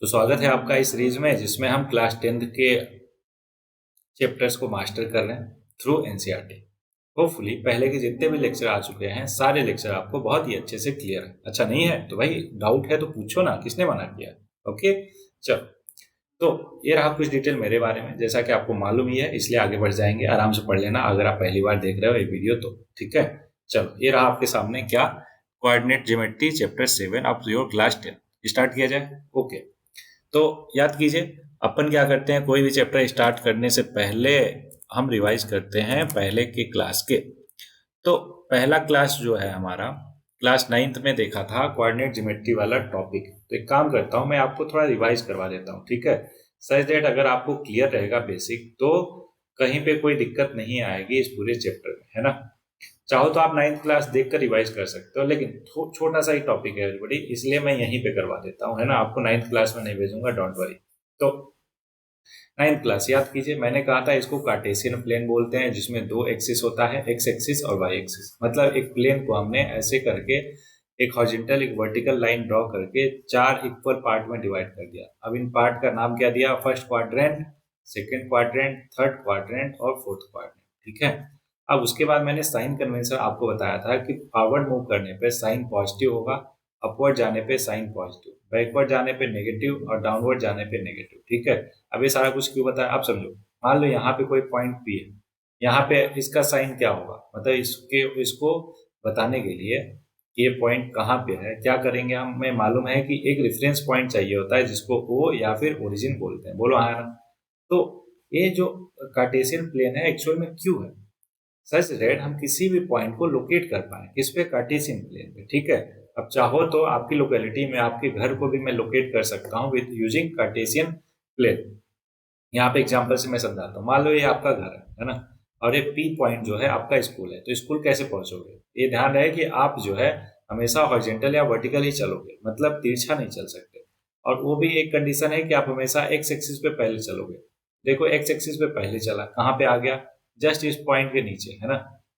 तो स्वागत है आपका इस सीरीज में जिसमें हम क्लास 10th के चैप्टर्स को मास्टर कर रहे हैं थ्रू एनसीईआरटी। होपफुली पहले के जितने भी लेक्चर आ चुके हैं सारे लेक्चर आपको बहुत ही अच्छे से क्लियर है। अच्छा नहीं है तो भाई डाउट है तो पूछो ना, किसने मना किया। ओके चलो, तो ये रहा कुछ डिटेल मेरे बारे में, जैसा कि आपको मालूम ही है इसलिए आगे बढ़ जाएंगे। आराम से पढ़ लेना अगर आप पहली बार देख रहे हो ये वीडियो तो ठीक है। चलो ये रहा आपके सामने क्या, coordinate geometry chapter 7 of your class 10। Start किया जाए। ओके, तो याद कीजिए अपन क्या करते हैं, कोई भी चैप्टर स्टार्ट करने से पहले हम रिवाइज करते हैं पहले के क्लास के। तो पहला क्लास जो है हमारा क्लास 9th में देखा था कोऑर्डिनेट ज्योमेट्री वाला टॉपिक। तो एक काम करता हूं, मैं आपको थोड़ा रिवाइज करवा देता हूं, ठीक है, सच दैट अगर आपको क्लियर रहेगा बेसिक तो कहीं पे कोई दिक्कत नहीं आएगी इस पूरे चैप्टर में, है ना। चाहो तो आप 9th क्लास देखकर रिवाइज कर सकते हो, लेकिन छोटा सा ही टॉपिक है एवरीबॉडी, इसलिए मैं यहीं पे करवा देता हूँ, है ना। आपको 9th क्लास में नहीं भेजूंगा, डोंट वरी। तो 9th क्लास याद कीजिए, मैंने कहा था इसको कार्टेशियन प्लेन बोलते हैं जिसमें दो एक्सिस होता है, एक्स एक्सिस और वाई एक्सिस। मतलब एक प्लेन को हमने ऐसे करके एक हॉरिजॉन्टल एक वर्टिकल लाइन ड्रॉ करके चार इक्वल पार्ट में डिवाइड कर दिया। अब इन पार्ट का नाम क्या दिया, first quadrant, second quadrant, third quadrant और फोर्थ क्वाड्रेंट, ठीक है। अब उसके बाद मैंने साइन कन्वेंशन आपको बताया था कि फॉरवर्ड मूव करने पे साइन पॉजिटिव होगा, अपवर्ड जाने पे साइन पॉजिटिव, बैकवर्ड जाने पे नेगेटिव और डाउनवर्ड जाने पे नेगेटिव, ठीक है। अब ये सारा कुछ क्यों बताया आप समझो। मान लो यहाँ पे कोई पॉइंट पी है, यहाँ पे इसका साइन क्या होगा, मतलब इसको बताने के लिए कि ये पॉइंट कहाँ पे है क्या करेंगे हम, हमें मालूम है कि एक रेफरेंस पॉइंट चाहिए होता है जिसको ओ या फिर ओरिजिन बोलते हैं, बोलो हाँ ना। तो ये जो कार्टेशियन प्लेन है एक्चुअल में क्यों है, सच दैट हम किसी भी पॉइंट को लोकेट कर पाए किस पे, कार्टेशियन प्लेन पे, ठीक है। अब चाहो तो आपकी लोकेलिटी में आपके घर को भी मैं लोकेट कर सकता हूँ विद यूजिंग कार्टेशियन प्लेन। यहाँ पे एग्जांपल से मैं समझाता हूँ। मान लो ये आपका घर है ना, और ये पी पॉइंट जो है आपका स्कूल है, तो स्कूल कैसे पहुंचोगे, ये ध्यान रहे कि आप जो है हमेशा हॉरिजॉन्टल या वर्टिकल ही चलोगे, मतलब तिरछा नहीं चल सकते। और वो भी एक कंडीशन है कि आप हमेशा एक्स एक्सिस पे पहले चलोगे। देखो एक्स एक्सिस पे पहले चला, कहाँ पे आ गया, जस्ट इस पॉइंट के नीचे, है ना।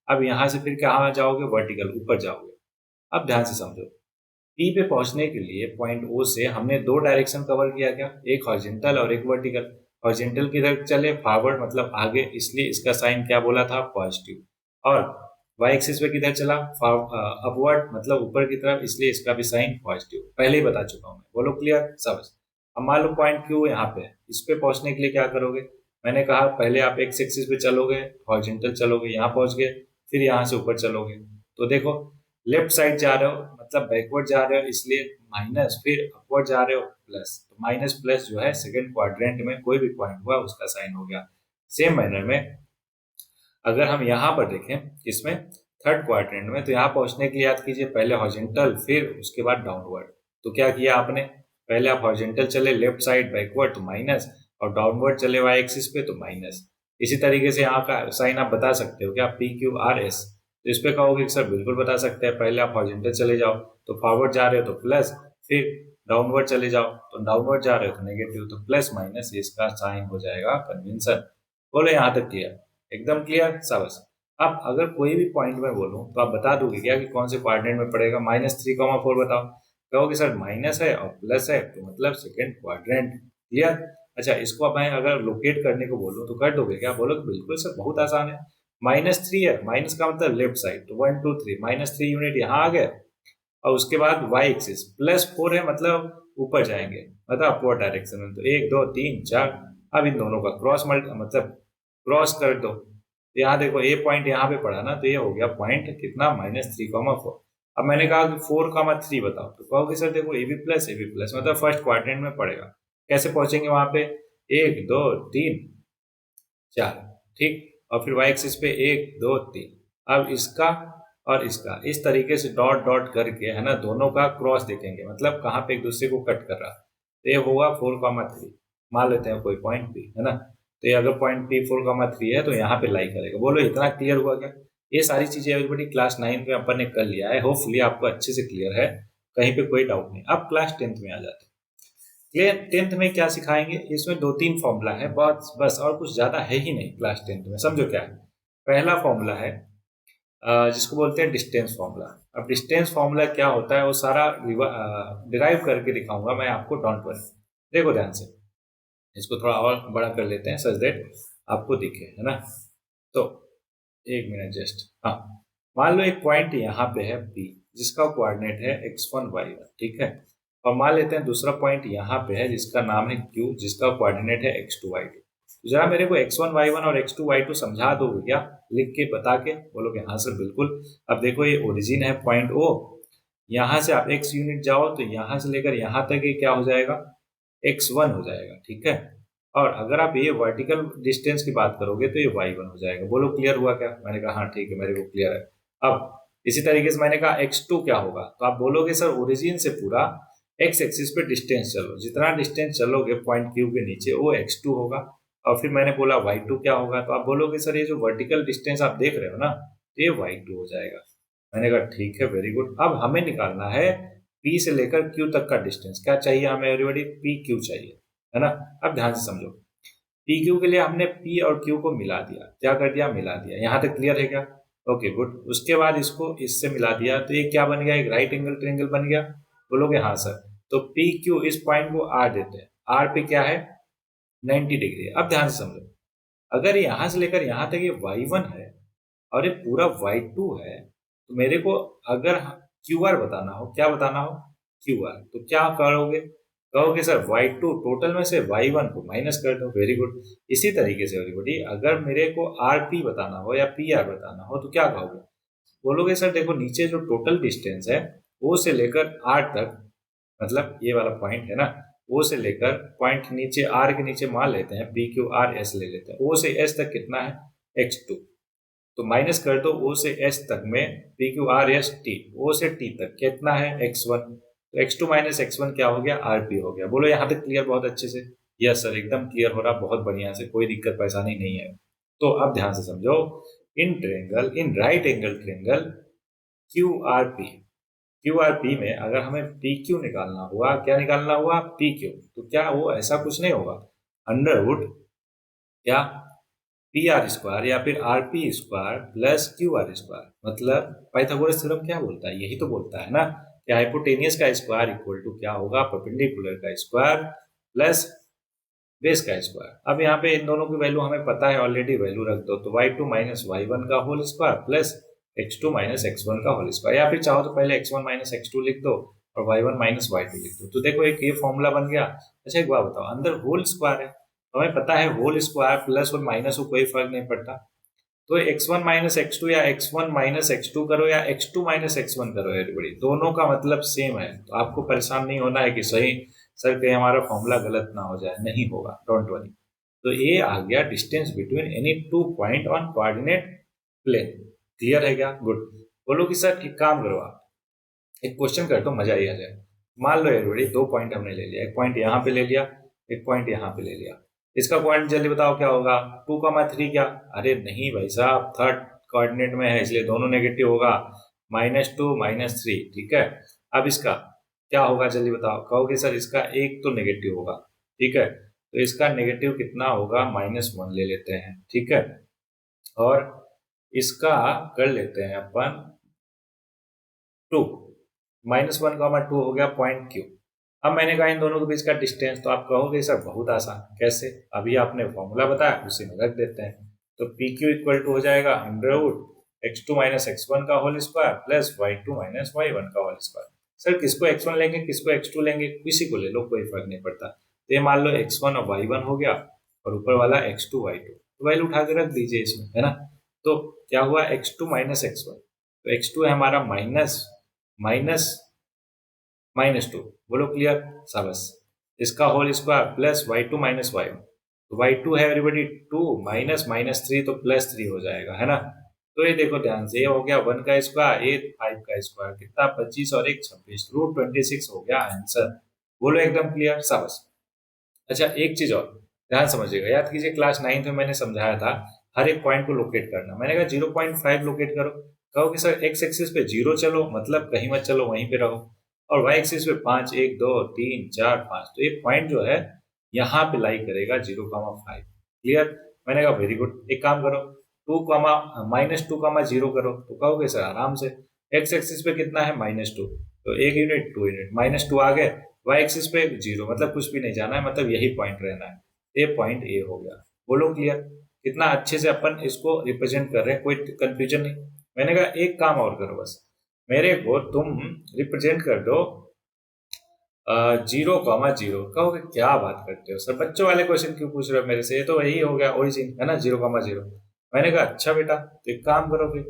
अब यहाँ से फिर कहाँ जाओगे, वर्टिकल ऊपर जाओगे। अब ध्यान से समझो, पी पे पहुंचने के लिए पॉइंट ओ से हमने दो डायरेक्शन कवर किया, क्या, एक हॉरिजॉन्टल और एक वर्टिकल। हॉरिजॉन्टल किधर चले, फॉरवर्ड मतलब आगे, इसलिए इसका साइन क्या बोला था, पॉजिटिव। और वाई एक्सिस पे किधर चला, अपवर्ड मतलब ऊपर की तरफ, इसलिए इसका भी साइन पॉजिटिव। पहले ही बता चुका हूं मैं, बोलो क्लियर सब। अब मान लो पॉइंट क्यू यहाँ पे है, इस पे पहुंचने के लिए क्या करोगे, मैंने कहा पहले आप एक्स एक्सिस पे चलोगे, हॉरिजॉन्टल चलोगे, यहाँ पहुंच गए, फिर यहाँ से ऊपर चलोगे। तो देखो लेफ्ट साइड जा रहे हो मतलब बैकवर्ड जा रहे हो, इसलिए माइनस, फिर अपवर्ड जा रहे हो प्लस, तो माइनस प्लस जो है सेकंड क्वाड्रेंट में कोई भी पॉइंट हुआ उसका साइन हो गया। सेम मैनर में अगर हम यहाँ पर देखें किसमें, थर्ड क्वाड्रेंट में, तो यहाँ पहुंचने के लिए याद कीजिए पहले हॉरिजॉन्टल फिर उसके बाद डाउनवर्ड। तो क्या किया आपने, पहले आप हॉरिजॉन्टल चले लेफ्ट साइड बैकवर्ड तो माइनस, और डाउनवर्ड चले वाई एक्सिस पे तो माइनस। इसी तरीके से यहाँ का साइन आप बता सकते हो क्या, पी क्यू आर एस। तो इस पे कहोगे सर बिल्कुल बता सकते हैं, पहले आप हॉरिजॉन्टल चले जाओ तो फॉरवर्ड जा रहे हो तो प्लस, फिर डाउनवर्ड चले जाओ तो डाउनवर्ड जा रहे हो तो नेगेटिव, तो प्लस माइनस इसका साइन हो जाएगा कन्वेंशन। बोलो यहाँ तक क्लियर, एकदम क्लियर शाबाश। अब अगर कोई भी पॉइंट में बोलूं तो आप बता दोगे क्या कि कौन से क्वाड्रेंट में पड़ेगा, -3, 4 बताओ। कहोगे सर माइनस है और प्लस है तो मतलब सेकंड क्वाड्रेंट, क्लियर। अच्छा इसको मैं अगर लोकेट करने को बोलूं तो कर दोगे क्या, बोलो बिल्कुल सर बहुत आसान है। -3 है, माइनस का मतलब लेफ्ट साइड, तो 1 2 3, -3 यूनिट यहाँ आ गए, और उसके बाद वाई एक्सिस +4 है मतलब ऊपर जाएंगे, मतलब अपवर्ड डायरेक्शन में, तो 1 2 3 4। अब इन दोनों का क्रॉस मल्ट मतलब क्रॉस कर दो, तो यहाँ देखो ए पॉइंट यहाँ पे पड़ा ना, तो ये हो गया पॉइंट कितना, -3, 4। अब मैंने कहा कि 4, 3 बताओ, तो कहोगे सर देखो ए बी प्लस मतलब फर्स्ट क्वाड्रेंट में पड़ेगा। कैसे पहुंचेंगे वहां पे, 1 2 3 4, ठीक। और फिर वाई एक्सिस पे 1 2 3। अब इसका और इसका इस तरीके से डॉट डॉट करके, है ना, दोनों का क्रॉस देखेंगे, मतलब कहाँ पे एक दूसरे को कट कर रहा। तो ये होगा 4, 3, मान लेते हैं कोई पॉइंट भी, है ना। तो ये अगर पॉइंट पी 4, 3 है तो यहाँ पे लाई करेगा। बोलो इतना क्लियर हुआ क्या। ये सारी चीजें एवरीबॉडी क्लास 9 में अपन ने कर लिया है, होपफुली आपको अच्छे से क्लियर है, कहीं पे कोई डाउट नहीं। अब क्लास 10th में आ जाते हैं। क्लियर, 10th में क्या सिखाएंगे, इसमें 2 3 फॉर्मूला है बस बस, और कुछ ज्यादा है ही नहीं क्लास 10th में, समझो क्या है। पहला फॉर्मूला है जिसको बोलते हैं डिस्टेंस फॉर्मूला। अब डिस्टेंस फॉर्मूला क्या होता है वो सारा डिराइव करके दिखाऊंगा मैं आपको, डोंट वरी। देखो ध्यान से, इसको थोड़ा और बड़ा कर लेते हैं सच दैट आपको दिखे, है ना। तो एक मिनट जस्ट, हाँ, मान लो एक पॉइंट यहाँ पे है P, जिसका कोऑर्डिनेट है x1 y1, ठीक है। और मान लेते हैं दूसरा पॉइंट यहाँ पे है जिसका नाम है Q, जिसका कोऑर्डिनेट है x2 y2। तो जरा मेरे को x1 y1 और x2 y2 समझा दो क्या, लिख के बता के। बोलोगे हाँ सर बिल्कुल। अब देखो ये ओरिजिन है पॉइंट O, यहाँ से आप x यूनिट जाओ तो यहाँ से लेकर यहाँ तक ये क्या हो जाएगा, x1 हो जाएगा, ठीक है। और अगर आप ये वर्टिकल डिस्टेंस की बात करोगे तो ये y1 हो जाएगा। बोलो क्लियर हुआ क्या? मैंने कहा हाँ ठीक है, मेरे को क्लियर है। अब इसी तरीके से मैंने कहा x2 क्या होगा, तो आप बोलोगे सर ओरिजिन से पूरा x एक्सिस पे डिस्टेंस चलो, जितना डिस्टेंस चलोगे पॉइंट Q के नीचे वो x2 होगा। और फिर मैंने बोला y2 क्या होगा, तो आप बोलोगे सर ये जो वर्टिकल डिस्टेंस आप देख रहे हो ना, ये y2 हो जाएगा। मैंने कहा ठीक है, वेरी गुड। अब हमें निकालना है P से लेकर Q तक का डिस्टेंस। क्या चाहिए हमें एवरीबॉडी? PQ चाहिए, है ना। अब ध्यान से समझो, PQ के लिए हमने P और Q को मिला दिया। क्या कर दिया? मिला दिया। यहाँ तक क्लियर है क्या? Okay good. उसके बाद इसको इससे मिला दिया तो ये क्या बन गया? एक राइट एंगल ट्रायंगल बन गया। बोलोगे हाँ सर। तो PQ इस पॉइंट को R देते हैं। R पे क्या है? 90 डिग्री। अब ध्यान से समझो, अगर यहां से लेकर यहां तक ये y1 है और ये पूरा y2 है, तो मेरे को अगर QR बताना हो, क्या बताना हो? QR, तो क्या करोगे? कहोगे सर y2 टोटल में से y1 को माइनस कर दो। Very good. इसी तरीके से एवरीबॉडी, अगर मेरे को RP बताना हो या PR बताना हो तो क्या कहोगे? बोलोगे सर देखो नीचे जो टोटल डिस्टेंस है O से लेकर R तक, मतलब ये वाला पॉइंट है ना, O से लेकर पॉइंट नीचे R के नीचे मान लेते हैं PQRS ले लेते हैं। O से S तक कितना है? x2। तो माइनस कर दो O से S तक में PQRST। O से T तक कितना है? x1। तो x2 माइनस x1 क्या हो गया? RP हो गया। बोलो यहाँ तक क्लियर बहुत अच्छे से? यस सर, एकदम क्लियर हो रहा, बहुत बढ़िया से, कोई दिक्कत परेशानी नहीं है। तो अब ध्यान से समझो, in triangle, in right angle triangle QRP, QRP में अगर हमें PQ निकालना हुआ, क्या निकालना हुआ? PQ, तो क्या वो ऐसा कुछ नहीं होगा, अंडरवुड या PR² या फिर RP² प्लस QR²। मतलब पाइथागोरस थ्योरम क्या बोलता है? यही तो बोलता है ना कि हाइपोटेनियस का स्क्वायर इक्वल टू क्या होगा? परपेंडिकुलर का स्क्वायर प्लस बेस का स्क्वायर। अब यहाँ पे इन दोनों की वैल्यू हमें पता है ऑलरेडी, वैल्यू रख दो। तो y2 माइनस y1 का whole square plus x2 minus x1 का होल स्क्वायर, या फिर चाहो तो पहले x1 माइनस x2 लिख दो और y1 माइनस y2 लिख दो। तो देखो एक ये फॉर्मूला बन गया। अच्छा एक बात बताओ, अंदर होल स्क्वायर है, तो हमें पता है होल स्क्वायर प्लस और माइनस को कोई फर्क नहीं पड़ता। तो x1 माइनस x2 या x1 माइनस x2 करो या x2 माइनस x1 करो, एवरीबॉडी दोनों का मतलब सेम है। तो आपको परेशान नहीं होना है कि सही सर कहीं हमारा फॉर्मूला गलत ना हो जाए, नहीं होगा, डोंट वरी। तो ये आ गया distance between any two point on coordinate plane. Clear है क्या? गुड। बोलो कि सर एक काम करो, आप एक क्वेश्चन कर दो, मजा ही आ जाए। मान लो एवरीबॉडी दो पॉइंट हमने ले लिया, एक पॉइंट यहाँ पे ले लिया, एक पॉइंट यहाँ पे ले लिया। इसका पॉइंट जल्दी बताओ क्या होगा? 2,3 क्या? अरे नहीं भाई साहब, थर्ड कोऑर्डिनेट में है इसलिए दोनों नेगेटिव होगा, -2 -3, ठीक है। अब इसका क्या होगा जल्दी बताओ? कहोगे सर इसका एक तो नेगेटिव होगा, ठीक है। तो इसका नेगेटिव कितना होगा? -1 ले लेते हैं, ठीक है। और इसका कर लेते हैं अपन 2, -1, 2 हो गया पॉइंट Q। अब मैंने कहा इन दोनों के बीच का डिस्टेंस, तो आप कहोगे सर बहुत आसान, कैसे? अभी आपने फॉर्मूला बताया, उसी में रख देते हैं। तो PQ इक्वल टू हो जाएगा अंडरवुड x2 माइनस x1 का whole square plus y2 minus y1 का होल स्क्वायर। सर किसको x1 लेंगे, किसको x2 लेंगे? किसी को ले लो, कोई फर्क नहीं पड़ता। तो ये मान लो x1 और y1 हो गया और ऊपर वाला x2 y2, तो वैल्यू उठा के रख दीजिए इसमें, है ना। तो क्या हुआ? x2 माइनस x1, तो x2 है हमारा माइनस माइनस -2। बोलो क्लियर? शाबाश। इसका whole square plus y2 minus y1, तो y2 है एवरीबॉडी 2 माइनस -3, तो +3 हो जाएगा, है ना। तो ये देखो ध्यान से, ये हो गया 1 का स्क्वायर, ये 5 का स्क्वायर, कितना? 25 और 1 26, √26 हो गया आंसर। बोलो एकदम क्लियर? शाबाश। अच्छा एक चीज और ध्यान समझिएगा, याद कीजिए क्लास 9 में मैंने समझाया था हर एक पॉइंट को लोकेट करना। मैंने कहा 0.5 लोकेट करो। कहो कि सर एक्स एक्सिस पे 0 चलो, मतलब कहीं मत चलो, वहीं पे रहो। और वाई एक्सिस पे 5, 1 2 3 4 5, तो ये पॉइंट जो है यहाँ पे लाई करेगा 0,5। क्लियर? मैंने कहा वेरी गुड। एक काम करो, -2,0 करो, तो कहोगे सर आराम से। एक्स एक्सिस पे कितना है? -2, तो 1 यूनिट 2 यूनिट, -2 आ गए वाई एक्सिस पे 0 मतलब कुछ भी नहीं जाना है, मतलब यही पॉइंट रहना है। ये पॉइंट ए हो गया। बोलो क्लियर? कितना अच्छे से अपन इसको रिप्रेजेंट कर रहे हैं, कोई कंफ्यूजन नहीं। मैंने कहा एक काम और करो बस, मेरे को तुम रिप्रेजेंट कर दो 0,0। कहोगे क्या बात करते हो सर, बच्चों वाले क्वेश्चन क्यों पूछ रहे हो मेरे से, ये तो वही हो गया ओरिजिन है ना, 0,0। मैंने कहा अच्छा बेटा, तो एक काम करो फिर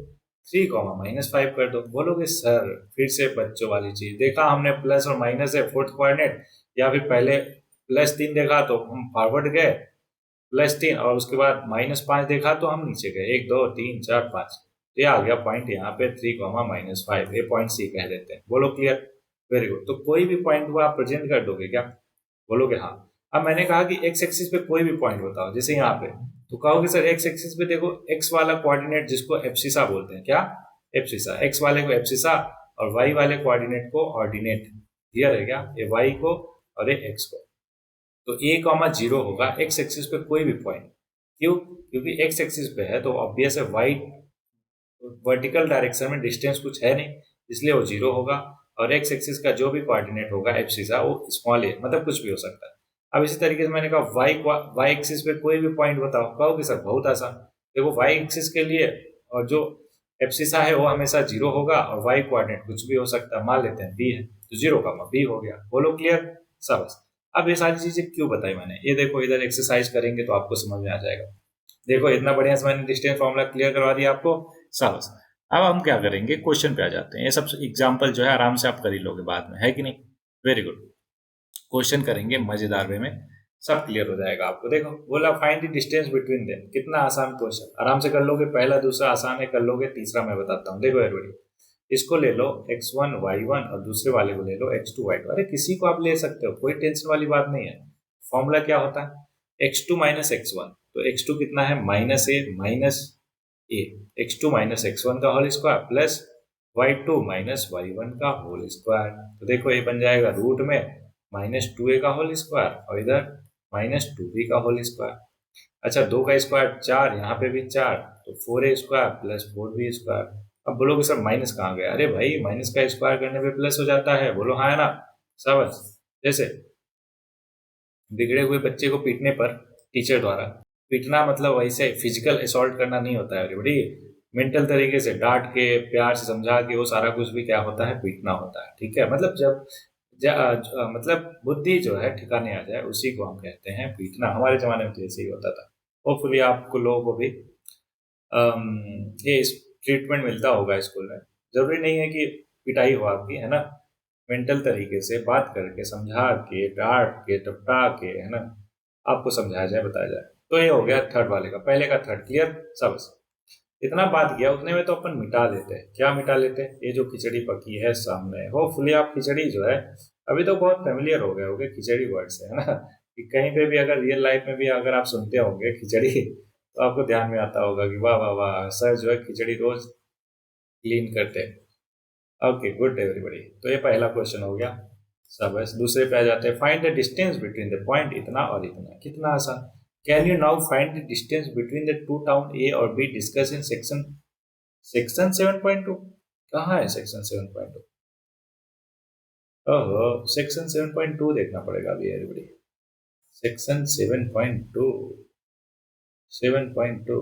3,-5 कर दो। बोलोगे सर फिर से बच्चों वाली चीज, देखा हमने प्लस और माइनस है फोर्थ कोऑर्डिनेट, या फिर पहले +3 देखा तो हम फॉरवर्ड गए +3, और उसके बाद -5 देखा तो हम नीचे गए, 1 2 3 4 5। ये आ गया पॉइंट यहाँ पे 3,-5, ये पॉइंट सी कह देते हैं। बोलो क्लियर? Very good. तो कोई भी पॉइंट को आप प्रेजेंट कर दोगे क्या? बोलोगे हाँ। अब मैंने कहा कि एक्स एक्सिस पे कोई भी पॉइंट बताओ, जैसे यहाँ पे, तो कहोगे सर एक्स एक्सिस पे देखो एक्स वाला कोऑर्डिनेट जिसको एब्सिसा बोलते हैं, क्या? एब्सिसा। एक्स वाले को एब्सिसा और वाई वाले कोऑर्डिनेट को ऑर्डिनेट। क्लियर है क्या? ये वाई को और ये एक्स को। तो a,0 होगा एक्स एक्सिस पे कोई भी पॉइंट। क्यों? क्योंकि एक्स एक्सिस पे है तो ऑब्वियस है वाई वर्टिकल डायरेक्शन में डिस्टेंस कुछ है नहीं, इसलिए वो 0 होगा। और एक्स एक्सिस का जो भी कोऑर्डिनेट होगा एब्सिसा, वो स्मॉल ए, मतलब कुछ भी हो सकता है। अब इसी तरीके से मैंने कहा वाई एक्सिस पे कोई भी पॉइंट बताओ, कहोगे सर बहुत आसान। देखो वाई एक्सिस के लिए और जो एब्सिसा है वो हमेशा 0 होगा, और वाई कोऑर्डिनेट कुछ भी हो सकता है, मान लेते हैं बी है, तो 0,b हो गया। बोलो क्लियर? सब। अब ये सारी चीजें क्यों बताई मैंने, ये देखो इधर एक्सरसाइज करेंगे तो आपको समझ में आ जाएगा। देखो इतना बढ़िया से मैंने डिस्टेंस फॉर्मूला क्लियर करवा दिया आपको। शाबाश। अब हम क्या करेंगे, क्वेश्चन पे आ जाते हैं। ये सब एग्जांपल जो है आराम से आप कर ही लोगे बाद में, है कि नहीं? Very good. क्वेश्चन करेंगे मजेदार वे में, सब क्लियर हो जाएगा आपको। देखो बोला find the distance between them, कितना आसान क्वेश्चन, आराम से कर लोगे। पहला दूसरा आसान है, कर लोगे। तीसरा मैं बताता हूँ, देखो एवरीबॉडी, इसको ले लो x1 y1 और दूसरे वाले को ले लो x2 y2। अरे किसी को आप ले सकते हो, कोई टेंशन वाली बात नहीं है। फॉर्मूला क्या होता है, x2 माइनस x1, तो x2 कितना है -a, x2 - x1 का whole square plus y2 - y1 का होल स्क्वायर। तो देखो ये बन जाएगा रूट में -2a का होल स्क्वायर और इधर -2b का होल स्क्वायर। अच्छा 2 का स्क्वायर 4, यहाँ पे भी 4, तो 4a square plus 4b square. अब बोलोगे सर माइनस कहाँ गया? अरे भाई माइनस का स्क्वायर करने पे प्लस हो जाता है, बोलो हाँ है ना? शाबाश। जैसे बिगड़े हुए बच्चे को पीटने पर टीचर द्वारा, पीटना मतलब वैसे फिजिकल असॉल्ट करना नहीं होता है बड़ी, मेंटल तरीके से डांट के प्यार से समझा के वो सारा कुछ भी क्या होता है, पीटना होता है। ठीक है, मतलब जब मतलब बुद्धि जो है ठिकाने आ जाए उसी को हम कहते हैं पीटना। हमारे जमाने में तो ऐसे ही होता था। होपफुली आपको लोगों को भी ये ट्रीटमेंट मिलता होगा स्कूल में। जरूरी नहीं है कि पिटाई हो आपकी, है ना? मेंटल तरीके से बात करके समझा के डांट के टपटा के, है ना, आपको समझाया जाए बताया जाए। तो ये हो गया थर्ड वाले का, पहले का थर्ड क्लियर सब। इतना बात किया उतने में तो अपन मिटा देते हैं। क्या मिटा लेते हैं? ये जो खिचड़ी पकी है सामने, होपफुली आप खिचड़ी जो है अभी तो बहुत फेमिलियर हो गए होंगे खिचड़ी वर्ड से, है ना? कि कहीं पे भी अगर रियल लाइफ में भी अगर आप सुनते होंगे खिचड़ी, तो आपको ध्यान में आता होगा कि वाह वाह वाह, सर जो है खिचड़ी रोज क्लीन करते हैं। Okay good everybody. तो ये पहला क्वेश्चन हो गया। सब है। दूसरे पे आ जाते हैं, find the distance between the point इतना और इतना। कितना आसान। Can you now find the distance between the two town A और बी डिस्कस इन सेक्शन 7.2। कहाँ है सेक्शन 7.2? ओहो, सेक्शन 7.2 देखना पड़ेगा अभी एवरीबॉडी। सेक्शन 7.2, 7.2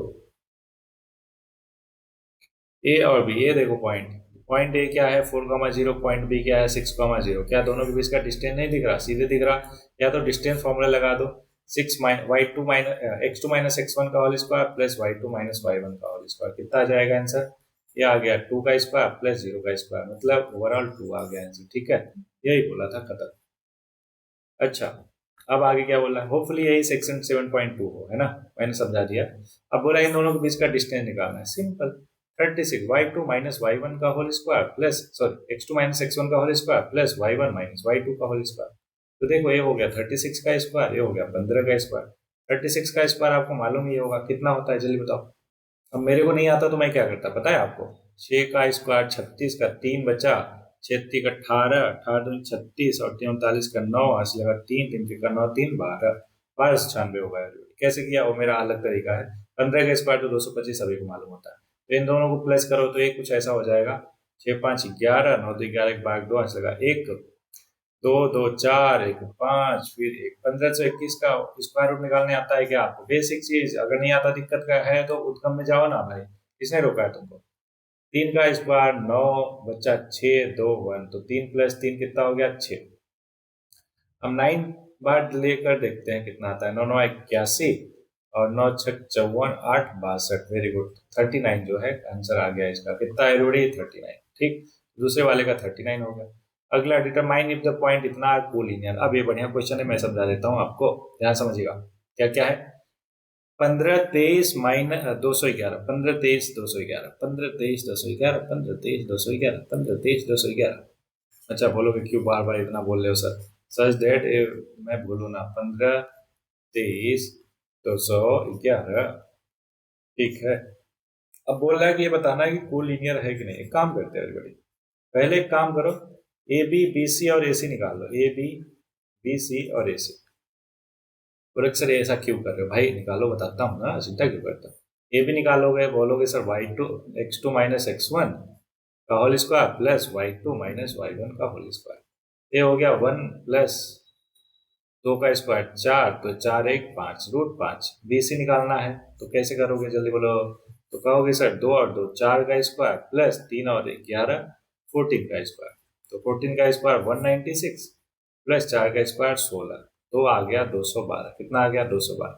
ए और बी। ये देखो पॉइंट, पॉइंट ए क्या है 4,0, पॉइंट बी क्या है 6,0। क्या दोनों के बीच का डिस्टेंस नहीं दिख रहा? सीधे दिख रहा। या तो डिस्टेंस फॉर्मूला लगा दो, x2 माइनस x1 का whole square plus y2 minus y1 का होल स्क्वायर। कितना आ जाएगा आंसर? ये आ गया 2 का स्क्वायर प्लस 0 का स्क्वायर, मतलब ओवरऑल 2 आ गया आंसर। ठीक है, यही बोला था, खत्म। अच्छा अब आगे क्या बोला? होपफुली यही सेक्शन 7.2 हो, है ना? मैंने समझा दिया। अब बोला इन दोनों के बीच का डिस्टेंस निकालना है। सिंपल, 36 y2 माइनस y1 का whole square plus x2 minus x1 का whole square plus y1 minus y2 का होल स्क्वायर। तो देखो ये हो गया 36 का स्क्वायर, ये हो गया 15 का स्क्वायर। 36 का स्क्वायर आपको मालूम ही होगा कितना होता है, जल्दी बताओ। अब मेरे को नहीं आता तो मैं क्या करता पता है आपको? 6 का स्क्वायर 36 का 3 बचा, 6 18, 18 36 और 39 का 9, ऐसे लगा 3 3 का 9, 3 12, 1296 होगा। कैसे किया वो मेरा अलग तरीका है। 15 का स्क्वायर तो 225 सभी को मालूम होता है। तो इन दोनों को प्लस करो तो ये कुछ ऐसा हो जाएगा 6 5 11, 9 2 11 भाग 2, ऐसे लगा 1 दो दो चार, एक पाँच, फिर एक 1521 का स्क्वायर रूट निकालने आता है क्या आपको? बेसिक चीज। अगर नहीं आता, दिक्कत का है तो उद्गम में जाओ ना भाई, किसने रोका है तुमको? 3 का स्क्वायर 9, बच्चा 6, 2 1, तो 3 प्लस 3 कितना हो गया? 6। हम 9 बार लेकर देखते हैं कितना आता है। 9 9 81 और 9 6 54, 8 62। वेरी गुड, 39 जो है आंसर आ गया इसका। कितना है रूढ़ी? 39। ठीक, दूसरे वाले का 39 हो गया। अगला, डिटरमाइन इफ द पॉइंट इतना कोलिनियर। अब ये बढ़िया क्वेश्चन है, मैं समझा देता हूँ आपको, ध्यान समझिएगा। क्या क्या है? 15 23 माइनस 211, 15 23 211, 15 23 211, 15 23 211, 15 23 211। अच्छा, बोलोगे क्यों बार बार इतना बोल रहे हो सर? सच दैट मैं बोलूँ ना, 15 23 211। ठीक है, अब बोल रहा है कि ये बताना है कि कोलिनियर है कि नहीं। एक काम करते हैं everybody, पहले एक काम करो, ए बी बी सी और ए सी निकाल लो। ए बी बी सी और ए सी। बोले सर ऐसा क्यों कर रहे हो भाई? निकालो, बताता हूँ ना, चिंता क्यों करता हूँ। ए भी निकालोगे, बोलोगे sir y2 x2 minus x1 का whole square plus y2 minus y1 का होल स्क्वायर। ये हो गया 1 प्लस 2 का स्क्वायर 4, तो 4 1 5 रूट 5। बी सी निकालना है तो कैसे करोगे, जल्दी बोलो। तो कहोगे सर 2 और 2 4 का स्क्वायर प्लस 3 और 1 11, 14 का स्क्वायर। तो 14 का स्क्वायर 196 प्लस 4 का स्क्वायर 16, तो आ गया 212। कितना आ गया? 212।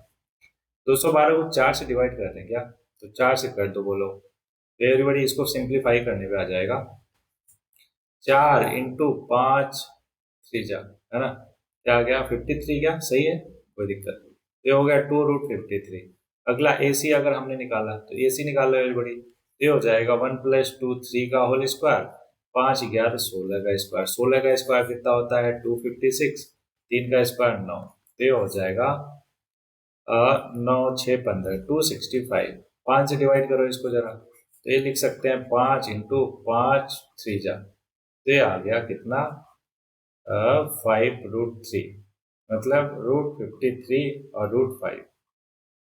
212 को 4 से डिवाइड कर दें क्या? तो 4 से कर दो, बोलो। तो एवरीबॉडी इसको सिंप्लीफाई करने पे आ जाएगा। 4 इंटू 5 थ्री जा, है ना? क्या आ गया? 53। क्या सही है? कोई दिक्कत नहीं। ये हो गया 2 रूट 53। अगला ए सी अगर हमने निकाला तो ए सी निकाल लो एवरीबॉडी। ये हो जाएगा 1 प्लस 2 3 का होल स्क्वायर, 5 11 16 का स्क्वायर। 16 का स्क्वायर कितना होता है? 256। 3 का स्क्वायर 9, तो ये हो जाएगा 9 6 15, 265। 5 से डिवाइड करो इसको जरा, तो ये लिख सकते हैं 5 इंटू 5 थ्री जा, तो ये आ गया कितना? 5√3, मतलब √53 और √5।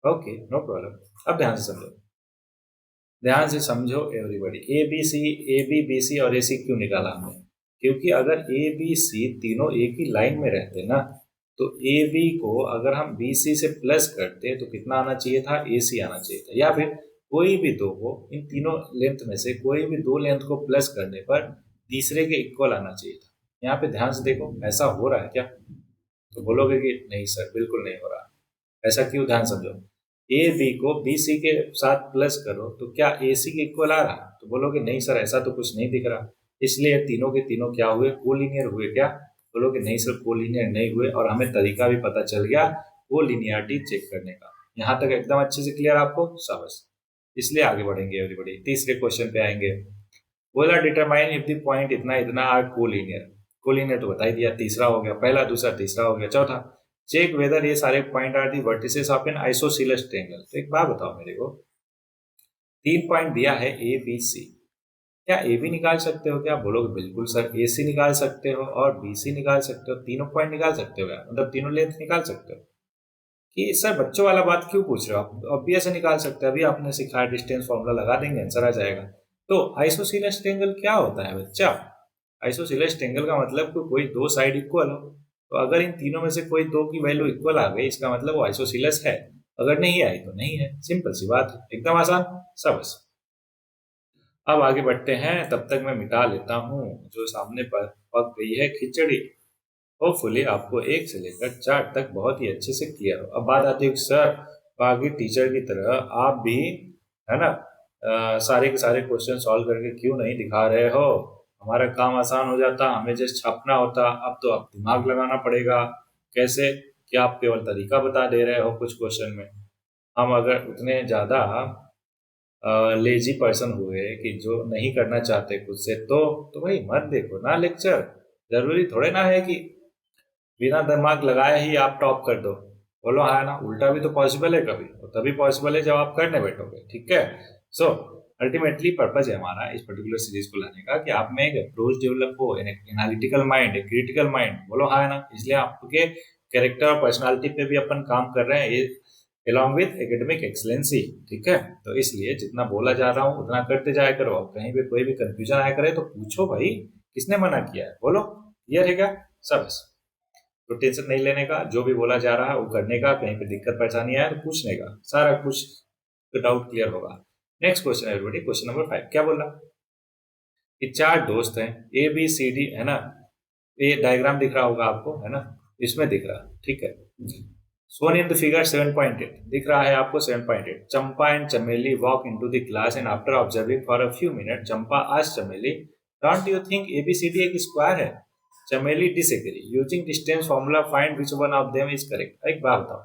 Okay, no problem. अब ध्यान से समझो, ध्यान से समझो everybody. A B B C और ए सी क्यों निकाला हमने? क्योंकि अगर ए बी सी तीनों एक ही लाइन में रहते ना, तो ए बी को अगर हम बी सी से प्लस करते तो कितना आना चाहिए था? ए सी आना चाहिए था। या फिर कोई भी दो को, इन तीनों लेंथ में से कोई भी दो लेंथ को प्लस करने पर तीसरे के इक्वल आना चाहिए था। यहाँ पे ध्यान से देखो, ऐसा हो रहा है क्या? तो बोलोगे कि नहीं सर, बिल्कुल नहीं हो रहा। ऐसा क्यों? ध्यान समझो। ए बी को बी सी के साथ प्लस करो तो क्या ए सी के इक्वल आ रहा? तो बोलोगे नहीं सर, ऐसा तो कुछ नहीं दिख रहा। इसलिए तीनों के तीनों क्या हुए? कोलिनियर हुए क्या? बोलोगे नहीं सर, कोलिनियर नहीं हुए, और हमें तरीका भी पता चल गया कोलिनियरिटी चेक करने का। यहाँ तक एकदम अच्छे से क्लियर आपको? शाबाश। इसलिए आगे बढ़ेंगे एवरीबॉडी, तीसरे क्वेश्चन पे आएंगे। बोला डिटरमाइन इफ द पॉइंट इतना इतना आर कोलिनियर। कोलिनियर तो बता ही दिया, तीसरा हो गया। पहला, दूसरा, तीसरा हो गया। चौथा, चेक वेदर ये सारे point are the vertices of an isosceles triangle. तो एक बात बताओ मेरे को, 3 पॉइंट दिया है ए बी सी, क्या ए बी निकाल सकते हो? क्या बोलोगे बिल्कुल सर, ए सी निकाल सकते हो और बी सी निकाल सकते हो, तीनों पॉइंट निकाल सकते हो, यार मतलब तीनों लेंथ निकाल सकते हो। कि सर बच्चों वाला बात क्यों पूछ रहे हो आप? ऑब्वियस निकाल सकते हैं, अभी आपने सिखाया, डिस्टेंस फॉर्मूला लगा देंगे, आंसर आ जाएगा। तो आइसोसेलेस ट्रायंगल क्या होता है बच्चा? आइसोसेलेस ट्रायंगल का मतलब कोई दो साइड इक्वल हो। तो अगर इन तीनों में से कोई दो की वैल्यू इक्वल आ गई, इसका मतलब वो आइसोसेलेस है। अगर नहीं आई तो नहीं है, सिंपल सी बात है, एकदम आसान। सबस। अब आगे बढ़ते हैं, तब तक मैं मिटा लेता हूँ जो सामने पर पक गई है खिचड़ी। होपफुली आपको 1 से लेकर 4 तक बहुत ही अच्छे से क्लियर हो। अब बात आती है कि सर, बाकी टीचर की तरह आप भी, है ना, सारे के सारे क्वेश्चन सॉल्व करके क्यों नहीं दिखा रहे हो? हमारा काम आसान हो जाता, हमें जस्ट छापना होता। अब तो आप दिमाग लगाना पड़ेगा। कैसे? कि आप केवल तरीका बता दे रहे हो कुछ क्वेश्चन में। हम अगर उतने ज़्यादा लेजी पर्सन हुए कि जो नहीं करना चाहते खुद से, तो भाई मत देखो ना लेक्चर। जरूरी थोड़े ना है कि बिना दिमाग लगाए ही आप टॉप कर दो। बोलो हाँ ना, उल्टा भी तो पॉसिबल है कभी, और तभी पॉसिबल है जब आप करने बैठोगे। ठीक है। सो अल्टीमेटली पर्पज है हमारा इस पर्टिकुलर सीरीज को लाने का कि आप में एक अप्रोच डेवलप हो, एनालिटिकल माइंड, एक क्रिटिकल माइंड। बोलो हाँ ना। इसलिए आपके कैरेक्टर और पर्सनालिटी पे भी अपन काम कर रहे हैं, along with एकेडमिक एक्सलेंसी। ठीक है। तो इसलिए जितना बोला जा रहा हूँ उतना करते जाया करो। कहीं पे कोई भी कंफ्यूजन आया करे तो पूछो भाई, किसने मना किया है? बोलो, क्लियर है क्या? सब। तो टेंशन नहीं लेने का, जो भी बोला जा रहा है वो करने का, कहीं पे दिक्कत परेशानी आए तो पूछने का, सारा कुछ तो डाउट क्लियर होगा। Next question everybody, question number 5 क्या बोला कि चार दोस्त हैं ए बी सी डी, है ना, ये डायग्राम दिख रहा होगा आपको, है ना, इसमें दिख रहा, ठीक है। सोन इन द फिगर 7.8 दिख रहा है आपको 7.8। चंपा एंड चमेली walk into the class and after observing for a few minute Champa asked चमेली, डोंट यू थिंक एबीसीडी एक स्क्वायर है? चमेली disagree, using distance formula find which one of them is correct. एक बात बताओ,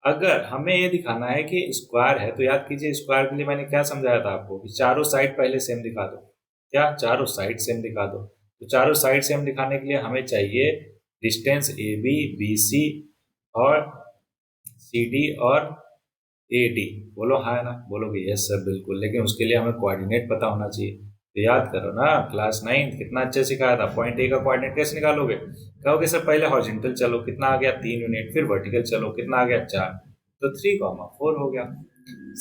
अगर हमें ये दिखाना है कि स्क्वायर है तो याद कीजिए स्क्वायर के लिए मैंने क्या समझाया था आपको कि चारों साइड पहले सेम दिखा दो। क्या? चारों साइड सेम दिखा दो। तो चारों साइड सेम दिखाने के लिए हमें चाहिए distance A B, B C और सी डी और ए डी। बोलो हाँ ना, बोलोगे यस सर बिल्कुल, लेकिन उसके लिए हमें कोऑर्डिनेट पता होना चाहिए। तो याद करो ना, क्लास 9 कितना अच्छे सिखाया था। पॉइंट ए का कोऑर्डिनेट कैसे निकालोगे? कहोगे सर पहले हॉरिजॉन्टल चलो, कितना आ गया 3 यूनिट, फिर वर्टिकल चलो, कितना आ गया 4, तो 3,4 हो गया।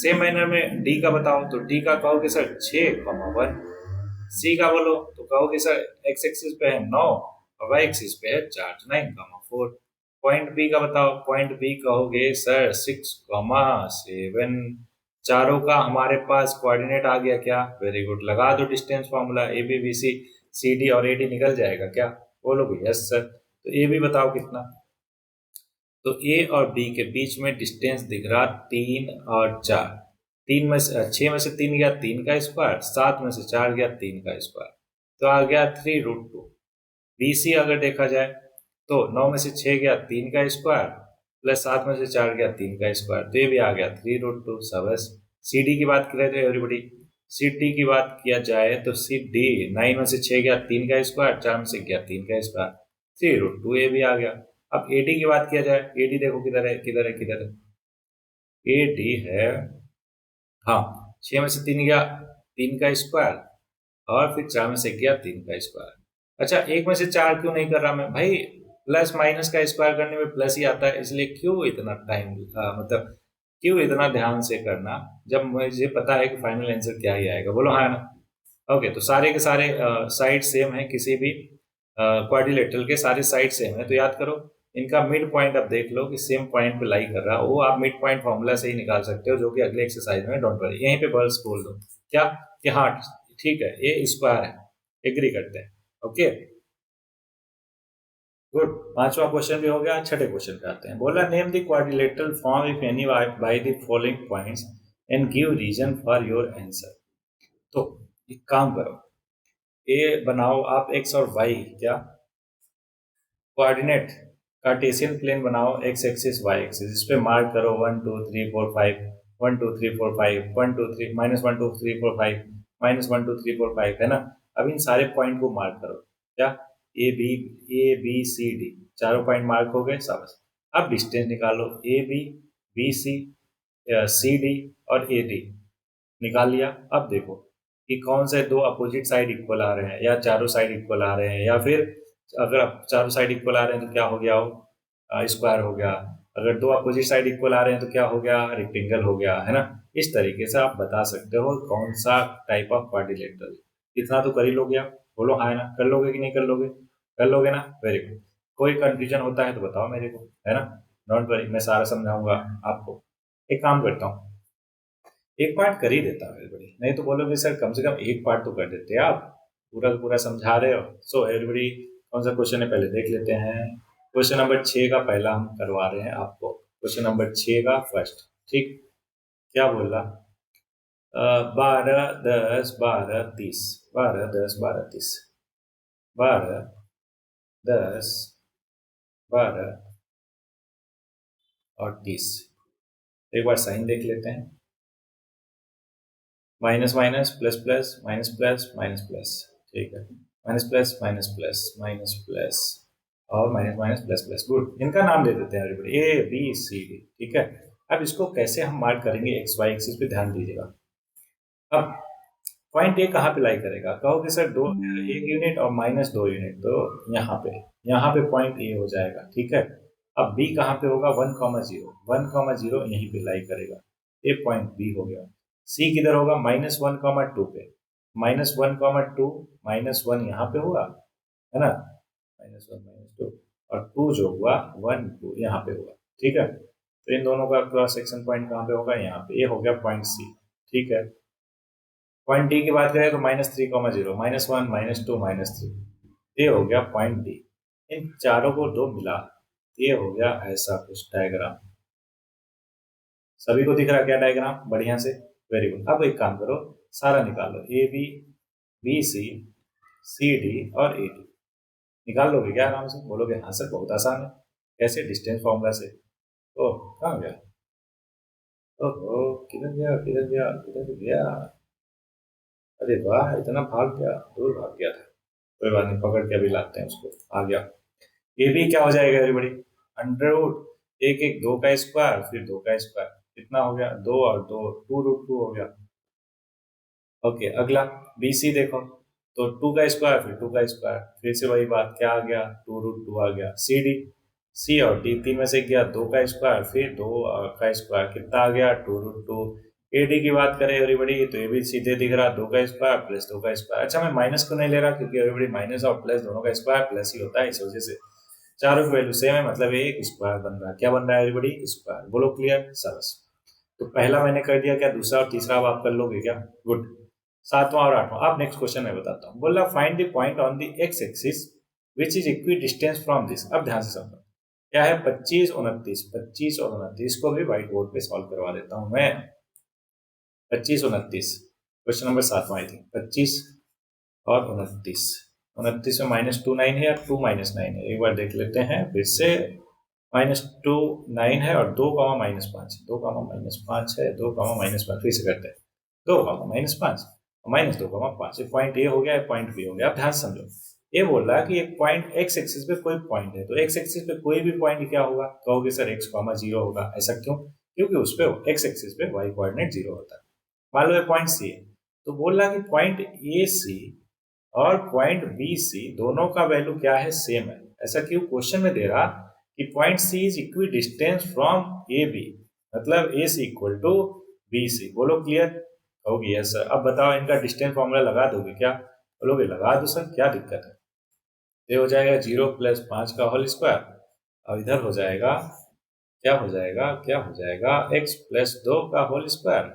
सेम मैनर में डी का बताओ, तो डी का कहोगे सर 6,1। सी का बोलो तो कहोगे सर एक्स एक्सिस पे है 9 और वाई एक्सिस पे है 4, 9,4। पॉइंट बी का बताओ, पॉइंट बी कहोगे सर 6,7। चारों का हमारे पास कोऑर्डिनेट आ गया क्या? वेरी गुड, लगा दो distance formula, A B B C, C D और ए डी निकल जाएगा क्या? बोलोगे यस सर। तो ए बी बताओ कितना? तो ए और बी के बीच में डिस्टेंस दिख रहा 3 और 4। 6 में से 3 गया 3 का स्क्वायर, 7 में से 4 गया 3 का स्क्वायर, तो आ गया 3√2। बी सी अगर देखा जाए तो 9 में से 6 गया 3 का स्क्वायर प्लस 7 में से 4 गया 3 का स्क्वायर, तो ये भी आ गया 3√2। सबस। सी डी की बात कर रहे थे एवरीबडी, सी डी की बात किया जाए तो सी डी 9 में से 6 गया 3 का स्क्वायर, 4 में से गया 3 का स्क्वायर, 3√2, ये भी आ गया। अब ए डी की बात किया जाए, ए डी देखो किधर है, किधर है, किधर है, ए डी है, हाँ, 6 में से 3 गया 3 का स्क्वायर और फिर 4 में से गया 3 का स्क्वायर। अच्छा, 1 में से 4 क्यों नहीं कर रहा मैं भाई? प्लस माइनस का स्क्वायर करने में प्लस ही आता है, इसलिए क्यों इतना टाइम, मतलब क्यों इतना ध्यान से करना जब मुझे पता है कि फाइनल आंसर क्या ही आएगा। बोलो हाँ ना। ओके, तो सारे के सारे साइड सेम है, किसी भी क्वाड्रिलेटरल के सारे साइड सेम है, तो याद करो इनका मिड पॉइंट अब देख लो कि सेम पॉइंट पे लाई कर रहा है, वो आप मिड पॉइंट फॉर्मूला से ही निकाल सकते हो, जो कि अगले एक्सरसाइज में, डोंट वरी, यहीं पे बस बोल दो क्या कि हाँ ठीक है ये स्क्वायर है, एग्री करते हैं। ओके गुड, पांचवा क्वेश्चन भी हो गया। छठे क्वेश्चन पे आते हैं। बोला name the quadrilateral form if any by the following points and give reason for your answer. तो एक काम करो, ए बनाओ आप एक्स और वाई, क्या कोऑर्डिनेट कार्टेशियन प्लेन बनाओ, एक्स एक्सिस वाई एक्सिस, इस पे मार्क करो 1 2 3 4 5, 1 2 3 4 5, 1 2 3 -1 2 3 4 5, -1 2 3 4 5, है ना। अब इन सारे पॉइंट को मार्क करो, क्या ए बी सी डी, चारों पॉइंट मार्क हो गए, शाबाश। अब डिस्टेंस निकालो, A B, B C, C D और ए डी निकाल लिया। अब देखो कि कौन से दो अपोजिट साइड इक्वल आ रहे हैं, या चारों साइड इक्वल आ रहे हैं, या फिर अगर चारों साइड इक्वल आ रहे हैं तो क्या हो गया, वो स्क्वायर हो गया। अगर दो अपोजिट साइड इक्वल आ रहे हैं तो क्या हो गया, रेक्टेंगल हो गया, है ना। इस तरीके से आप बता सकते हो कौन सा टाइप ऑफ क्वाड्रिलेटरल। इतना तो कर ही लोगे आप, बोलो हाँ है ना, कर लोगे कि नहीं कर लोगे? कर लोगे ना, वेरी गुड। कोई कंफ्यूजन होता है तो बताओ मेरे को, है ना, डोंट वरी, मैं सारा समझाऊंगा आपको। एक काम करता हूँ, एक पार्ट कर ही देता हूँ एवरीबडी, नहीं तो बोलोगे सर कम से कम एक पार्ट तो कर देते हैं आप, पूरा का पूरा समझा रहे हो। सो एवरीबडी, कौन सा क्वेश्चन है पहले देख लेते हैं। क्वेश्चन नंबर 6 का पहला हम करवा रहे हैं आपको, क्वेश्चन नंबर 6 का फर्स्ट, ठीक। क्या बोल रहा, 12 10 12 30, 12 10 12 30, 12 10 12 और 30। एक बार साइन देख लेते हैं, minus minus plus plus, minus plus minus plus, ठीक है, minus plus minus plus minus plus और minus minus plus plus. Good, इनका नाम दे देते हैं everybody, A B C D, ठीक है। अब इसको कैसे हम मार्क करेंगे, एक्स वाई एक्सिस पे ध्यान दीजिएगा। अब पॉइंट ए कहाँ पे लाई करेगा, कहोगे सर दो, एक यूनिट और -2 यूनिट, तो यहाँ पे पॉइंट ए हो जाएगा, ठीक है। अब बी कहाँ पे होगा, 1,0, 1,0 यहीं पे लाई करेगा, ये पॉइंट बी हो गया। सी किधर होगा, -1,2 पे, -1,2 -1 यहाँ पे होगा, है ना, -1 -2 और 2 जो हुआ 1 2 यहाँ पे हुआ, ठीक है। तो इन दोनों का क्रॉस सेक्शन पॉइंट कहाँ पे होगा, यहाँ पे। ये हो गया पॉइंट सी, ठीक है। पॉइंट डी की बात करें तो -3, 0, -1 -2 -3, ये हो गया पॉइंट डी। इन चारों को दो मिला, ये हो गया ऐसा कुछ डायग्राम। सभी को दिख रहा है क्या डायग्राम, बढ़िया से, वेरी गुड। अब एक काम करो, सारा निकालो, A B, B C, C D और ए डी। निकाल लोगे क्या आराम से? बोलोगे हाँ सर बहुत आसान है। कैसे? डिस्टेंस फॉर्मूला से। ओ कहाँ गया? ओहो, किधर गया किधर गया किधर गया? अरे वाह, इतना भाग गया, दूर भाग गया था। कोई बात नहीं, पकड़ के अभी लाते हैं उसको। आ गया। ये भी क्या हो जाएगा एवरीबॉडी? अंडर रूट एक एक, 2 का स्क्वायर, फिर 2 का स्क्वायर, कितना हो गया? 2 और 2, 2√2 हो गया। ओके, अगला बी सी देखो, तो 2 का स्क्वायर, फिर 2 का स्क्वायर, फिर से वही बात, क्या आ गया? 2√2 आ गया। सी डी, सी और डी तीन में से गया, 2 का स्क्वायर, फिर 2 का स्क्वायर, कितना आ गया? 2√2। ए डी की बात करें एवरीबॉडी, तो ये भी सीधे दिख रहा, 2 का स्क्वायर प्लस 2 का स्क्वायर। अच्छा, मैं माइनस को नहीं ले रहा क्योंकि एवरीबॉडी माइनस और प्लस दोनों का स्क्वायर प्लस ही होता है, इस वजह से चारों की वैल्यू सेम है, मतलब ये एक स्क्वायर बन रहा है। क्या बन रहा है एवरीबॉडी? स्क्वायर। बोलो क्लियर? सरस। तो पहला मैंने कर दिया, क्या दूसरा और तीसरा अब आप कर लोगे क्या? गुड। सातवां और आठवां, अब नेक्स्ट क्वेश्चन मैं बताता हूँ। बोला find the point on the x axis which is equidistant from this. अब ध्यान से समझो, क्या है? 25 29, 25 और 29 को भी व्हाइट बोर्ड पे सॉल्व करवा देता हूँ मैं। 25 29, क्वेश्चन नंबर 7वां आई थिंक। 25 और 29, 29 में -2 9 है या 2 -9 है, एक बार देख लेते हैं फिर से। -2 9 है और 2 -5 है, 2 -5 है, 2 -5, फिर से करते हैं। 2 -5 -2 5, ये पॉइंट ए हो गया, पॉइंट बी हो गया। अब ध्यान से समझो, ये बोल रहा है कि एक पॉइंट एक्स एक्सिस पे कोई पॉइंट है, तो एक्स एक्सिस पे कोई भी पॉइंट क्या होगा? कहोगे सर x, 0 होगा। ऐसा क्यों? क्योंकि उस पे एक्स एक्सिस पे y कोऑर्डिनेट 0 होता है। मान लो ये पॉइंट सी है, तो बोल रहा है कि पॉइंट ए सी और पॉइंट बी सी दोनों का वैल्यू क्या है? सेम है। ऐसा क्यों? क्वेश्चन में दे रहा कि point C is equidistant from A B, मतलब A C equal to B C. बोलो क्लियर? होगी यस सर। अब बताओ, इनका डिस्टेंस फॉर्मूला लगा दोगे क्या? बोलोगे लगा दो सर, क्या दिक्कत है? ये हो जाएगा 0 + 5 का होल स्क्वायर, और इधर हो जाएगा, क्या हो जाएगा, क्या हो जाएगा? x + 2 का होल स्क्वायर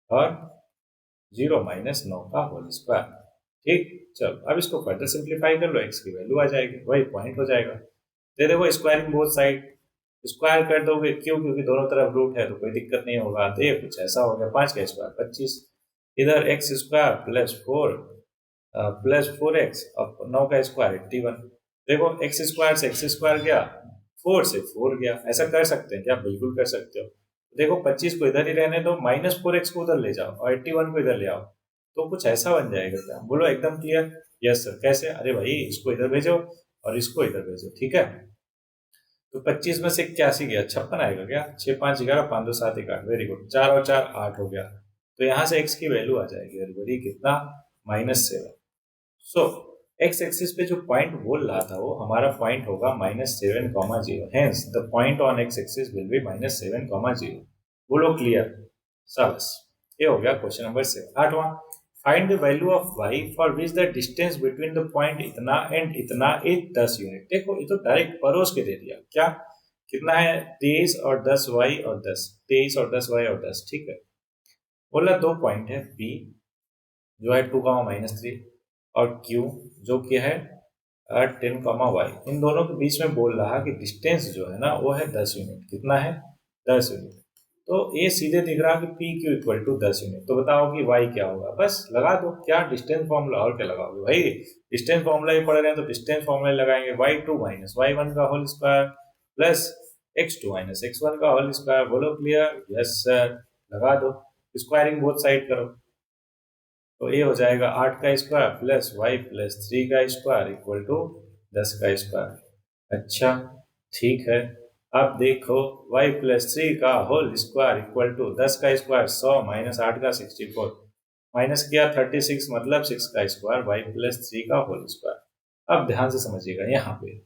और 0 - 9 का होल स्क्वायर। ठीक, चलो अब इसको फर्दर सिंप्लीफाई कर लो, x की वैल्यू आ जाएगी, वही पॉइंट हो जाएगा। दे देखो, स्क्वायरिंग बोथ साइड, स्क्वायर कर दोगे, क्यों? क्योंकि दोनों तरफ रूट है तो कोई दिक्कत नहीं होगा। तो ये कुछ ऐसा हो गया, 5 का स्क्वायर 25, इधर x स्क्वायर प्लस 4x और 9 का स्क्वायर 81। देखो, x स्क्वायर से x स्क्वायर गया, 4 से 4 गया। ऐसा कर सकते हैं क्या? बिल्कुल कर सकते हो। देखो, 25 को इधर ही रहने दो, -4x को उधर ले जाओ और 81 को इधर ले आओ, तो कुछ ऐसा बन जाएगा क्या? बोलो एकदम क्लियर? Yes sir. कैसे? अरे भाई, इसको इधर भेजो और इसको इधर भेजो, ठीक है। तो 25 में से 81 गया, 56 आएगा क्या? 6 5 11, 5 2 7 1 8, वेरी गुड। 4 और 4 8 हो गया। तो यहाँ से x की वैल्यू आ जाएगी एवरीबॉडी, कितना? -7। सो एक्स एक्सिस पे जो पॉइंट बोल रहा था वो हमारा पॉइंट होगा -7, 0। Hence the point on x axis will be -7, 0। बोलो क्लियर? शाबाश। ये हो गया क्वेश्चन नंबर 7। आठवां, find the value of y for which the distance between the point इतना एंड इतना इज 10 यूनिट। देखो, ये तो डायरेक्ट परोस के दे दिया। क्या कितना है? 23 और 10 y और 10, 23 और 10 y और 10, ठीक है। बोला दो पॉइंट है, P जो है 2, -3 और Q जो कि है 10, y। इन दोनों के बीच में बोल रहा कि डिस्टेंस जो है ना वो है 10 यूनिट। कितना है? 10 यूनिट। तो ये सीधे दिख रहा कि P Q equal to 10 unit. तो बताओ कि वाई क्या होगा? बस लगा दो। क्या डिस्टेंस फॉर्मूला, और क्या लगाओगे भाई? डिस्टेंस फॉर्मूला ही पढ़ रहे हैं तो डिस्टेंस फॉर्मूला लगाएंगे। y2 - y1 का whole square plus x2 - x1 का होल स्क्वायर। बोलो क्लियर? Yes sir. लगा दो, स्क्वायरिंग बोथ साइड करो, तो ये हो जाएगा 8 का स्क्वायर प्लस y + 3 का स्क्वायर इक्वल टू 10 का स्क्वायर। अच्छा, ठीक है। अब देखो, y + 3 का होल स्क्वायर इक्वल टू 10 का स्क्वायर 100 - 8 का 64, माइनस किया 36, मतलब 6 का स्क्वायर, y + 3 का होल स्क्वायर। अब ध्यान से समझिएगा, यहाँ पे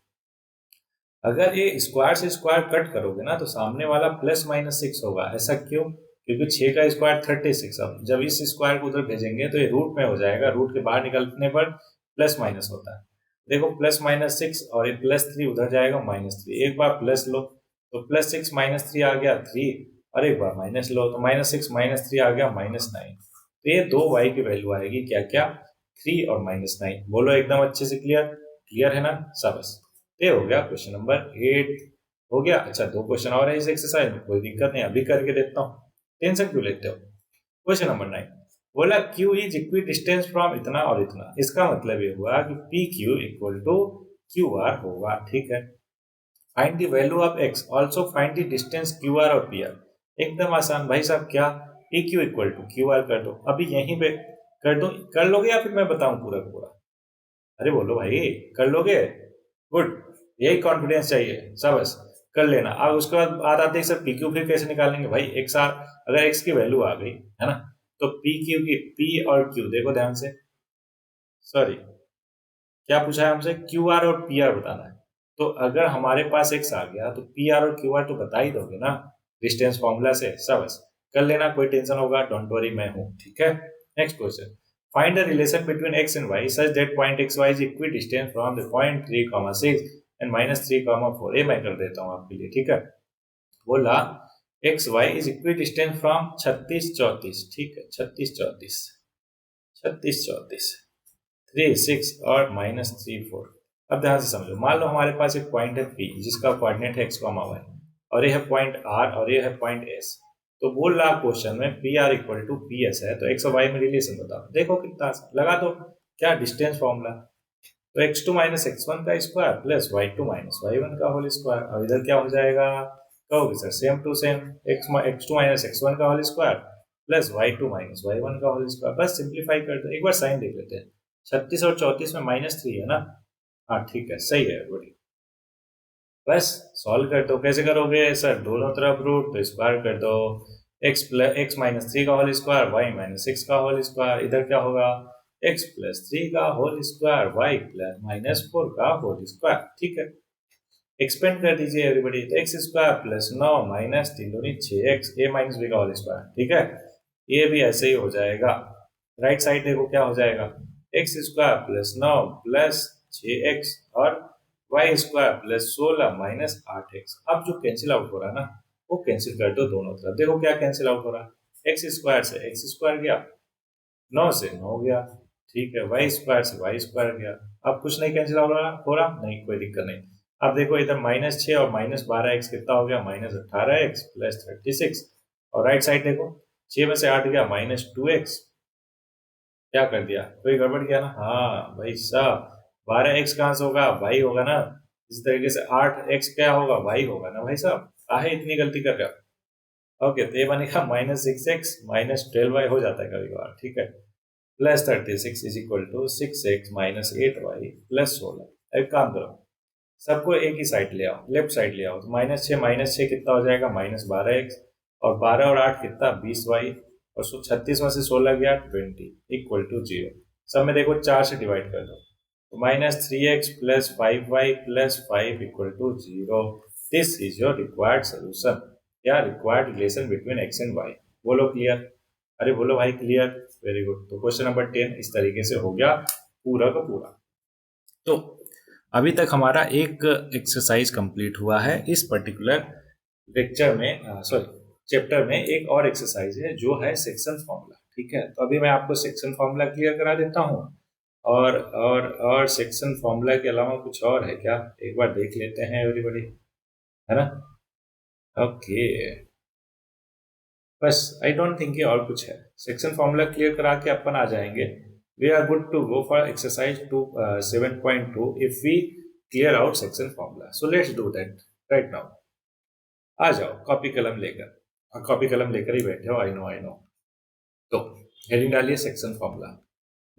अगर ये स्क्वायर से स्क्वायर कट करोगे ना तो सामने वाला +-6 होगा। ऐसा क्यों? क्योंकि 6 का स्क्वायर 36। अब जब इस स्क्वायर को उधर भेजेंगे तो ये रूट में हो जाएगा, रूट के बाहर निकलने पर प्लस माइनस होता है। देखो +-6 और ये +3 उधर जाएगा -3, एक बार प्लस लो तो +6 -3 आ गया 3, और एक बार माइनस लो तो -6 -3 आ गया -9। तो ये दो y की वैल्यू आएगी क्या क्या, 3 और -9। बोलो एकदम अच्छे से क्लियर, क्लियर है ना, शाबाश। ये हो गया क्वेश्चन नंबर 8 हो गया। अच्छा, दो क्वेश्चन और है इस एक्सरसाइज में, कोई दिक्कत नहीं, अभी करके देता हूँ, टेंशन क्यों लेते हो। क्वेश्चन नंबर 9, बोला Q is equidistant from इतना और इतना। इसका मतलब ये हुआ कि PQ इक्वल टू QR होगा, ठीक है। Find the value of x, also find the distance QR और PR। एकदम आसान भाई साहब, क्या PQ इक्वल टू QR कर दो, अभी यहीं पे कर दो, कर लोगे या फिर मैं बताऊं पूरा का पूरा। अरे बोलो भाई, कर लोगे, गुड, यही कॉन्फिडेंस चाहिए, शाबाश, कर लेना। अब उसके बाद आप देख सकते PQ फिर कैसे निकालेंगे भाई, एक साथ अगर x की वैल्यू आ गई है ना, तो PQ की P और Q देखो ध्यान से, सॉरी क्या पूछा है हमसे, QR और PR बताना है। तो अगर हमारे पास x आ गया तो PR और QR तो बता ही दोगे ना डिस्टेंस फॉर्मूला से, शाबाश, कर लेना, कोई टेंशन होगा डोंट वरी, मैं हूं, ठीक है। Next question, find the relation between x and y such that point xy is equidistant from the point 3,6 and -3,4। ये मैं कर देता हूं आपके लिए, ठीक है। बोला X Y is equidistant from 36 34, ठीक है, 36 34, 36 34, 3 6 और -3 4। अब ध्यान से समझो, मान लो हमारे पास एक पॉइंट है P जिसका कोऑर्डिनेट है x, y, और ये है पॉइंट R और ये है पॉइंट S। तो बोल रहा क्वेश्चन में PR इक्वल टू PS है, तो x और y में रिलेशन बताओ। देखो कितना लगा, तो क्या डिस्टेंस फॉर्मूला, तो x2 माइनस x1 का square plus y2 minus y1 का होल स्क्वायर, और इधर क्या हो जाएगा, कहोगे sir same to same, x2 minus x1 का whole square plus y2 minus y1 का होल स्क्वायर। बस सिंप्लीफाई कर दो, एक बार साइन देख लेते हैं। 36 और 34 में -3 है ना, हाँ ठीक है, सही है, बड़ी, बस सॉल्व कर दो। कैसे करोगे सर, दोनों तरफ रूट तो स्क्वायर कर दो, x माइनस 3 का होल स्क्वायर, y माइनस 6 का होल स्क्वायर, इधर क्या होगा, x प्लस 3 का होल स्क्वायर, y प्लस -4 का होल स्क्वायर, ठीक है। एक्सपेंड कर दीजिए एवरीबॉडी, तो एक्स स्क्वायर प्लस 9 माइनस 3 दूनी 6x, a माइनस बी का होल स्क्वायर, ठीक है। ये भी ऐसे ही हो जाएगा, राइट साइड देखो क्या हो जाएगा, x square plus 9 plus 6x और Y square plus 16 minus 8x। अब जो कैंसिल आउट हो रहा है ना, वो कैंसिल कर दो दोनों तरफ, देखो क्या कैंसिल आउट हो रहा है, एक्स स्क्वायर से एक्स स्क्वायर गया, 9 से 9 गया, ठीक है, वाई स्क्वायर से वाई स्क्वायर गया। अब कुछ नहीं कैंसिल हो रहा नहीं, कोई दिक्कत नहीं। अब देखो इधर -6 और -12x कितना हो गया, -18x प्लस 36, और राइट साइड देखो 6 में से 8 गया -2x, क्या कर दिया, कोई गड़बड़ किया ना, हाँ भाई साहब, 12x कहाँ से होगा, वाई होगा ना। इसी तरीके से 8x क्या होगा, वाई होगा ना भाई साहब, काहे इतनी गलती कर रहे हो। ओके, तो ये बनेगा -6x -12y हो जाता है कभी कभार, ठीक है, plus 36 is equal to 6x minus 8y plus 16। एक काम करो, सबको एक ही साइड ले आओ, लेफ्ट साइड ले आओ, तो -6 कितना हो जाएगा, -12x, और 12 और 8 कितना 20y, और 36 में से 16 गया 20 इक्वल टू 0। सब में देखो 4 से डिवाइड कर दो, तो -3x plus 5y plus 5 equal to 0। This is your required solution, या required relation between x and y। बोलो क्लियर, अरे बोलो भाई क्लियर, वेरी गुड। तो क्वेश्चन नंबर 10 इस तरीके से हो गया पूरा का पूरा। तो अभी तक हमारा एक एक्सरसाइज कंप्लीट हुआ है इस पर्टिकुलर लेक्चर में, सॉरी चैप्टर में। एक और एक्सरसाइज है जो है सेक्शन फॉर्मूला, ठीक है। तो अभी मैं आपको सेक्शन फॉर्मूला क्लियर करा देता हूँ, और सेक्शन फॉर्मूला के अलावा कुछ और है क्या, एक बार देख लेते हैं एवरीबॉडी, है ना। ओके, बस आई डोंट थिंक और कुछ है। सेक्शन फॉर्मूला क्लियर करा के अपन आ जाएंगे, we are good to go for exercise 7.2 if we clear out section formula. So let's do that right now. आ जाओ कॉपी कलम लेकर, कॉपी कलम लेकर ही बैठे हो, आई नो। तो हेडिंग डालिए सेक्शन फॉर्मूला,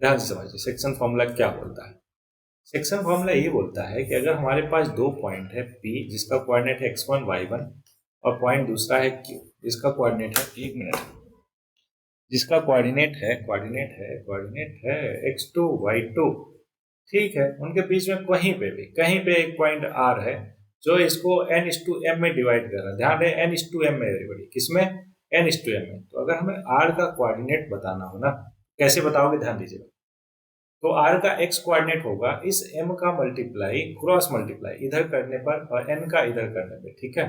ध्यान से समझिए सेक्शन फॉर्मूला क्या बोलता है। सेक्शन फॉर्मूला ये बोलता है कि अगर हमारे पास दो पॉइंट है P जिसका कोऑर्डिनेट है x1 y1, और पॉइंट दूसरा है Q जिसका कोऑर्डिनेट है, एक मिनट, जिसका कोऑर्डिनेट है x2 y2, ठीक है। उनके बीच में कहीं पे एक पॉइंट R है जो इसको n/m में डिवाइड कर रहा है। ध्यान रहे n/m में, एवरीबॉडी किसमें, n/m में। तो अगर हमें R का कोऑर्डिनेट बताना हो ना, कैसे बताओगे, ध्यान दीजिएगा। तो r का x कोऑर्डिनेट होगा इस m का मल्टीप्लाई क्रॉस मल्टीप्लाई इधर करने पर और n का इधर करने पे, ठीक है।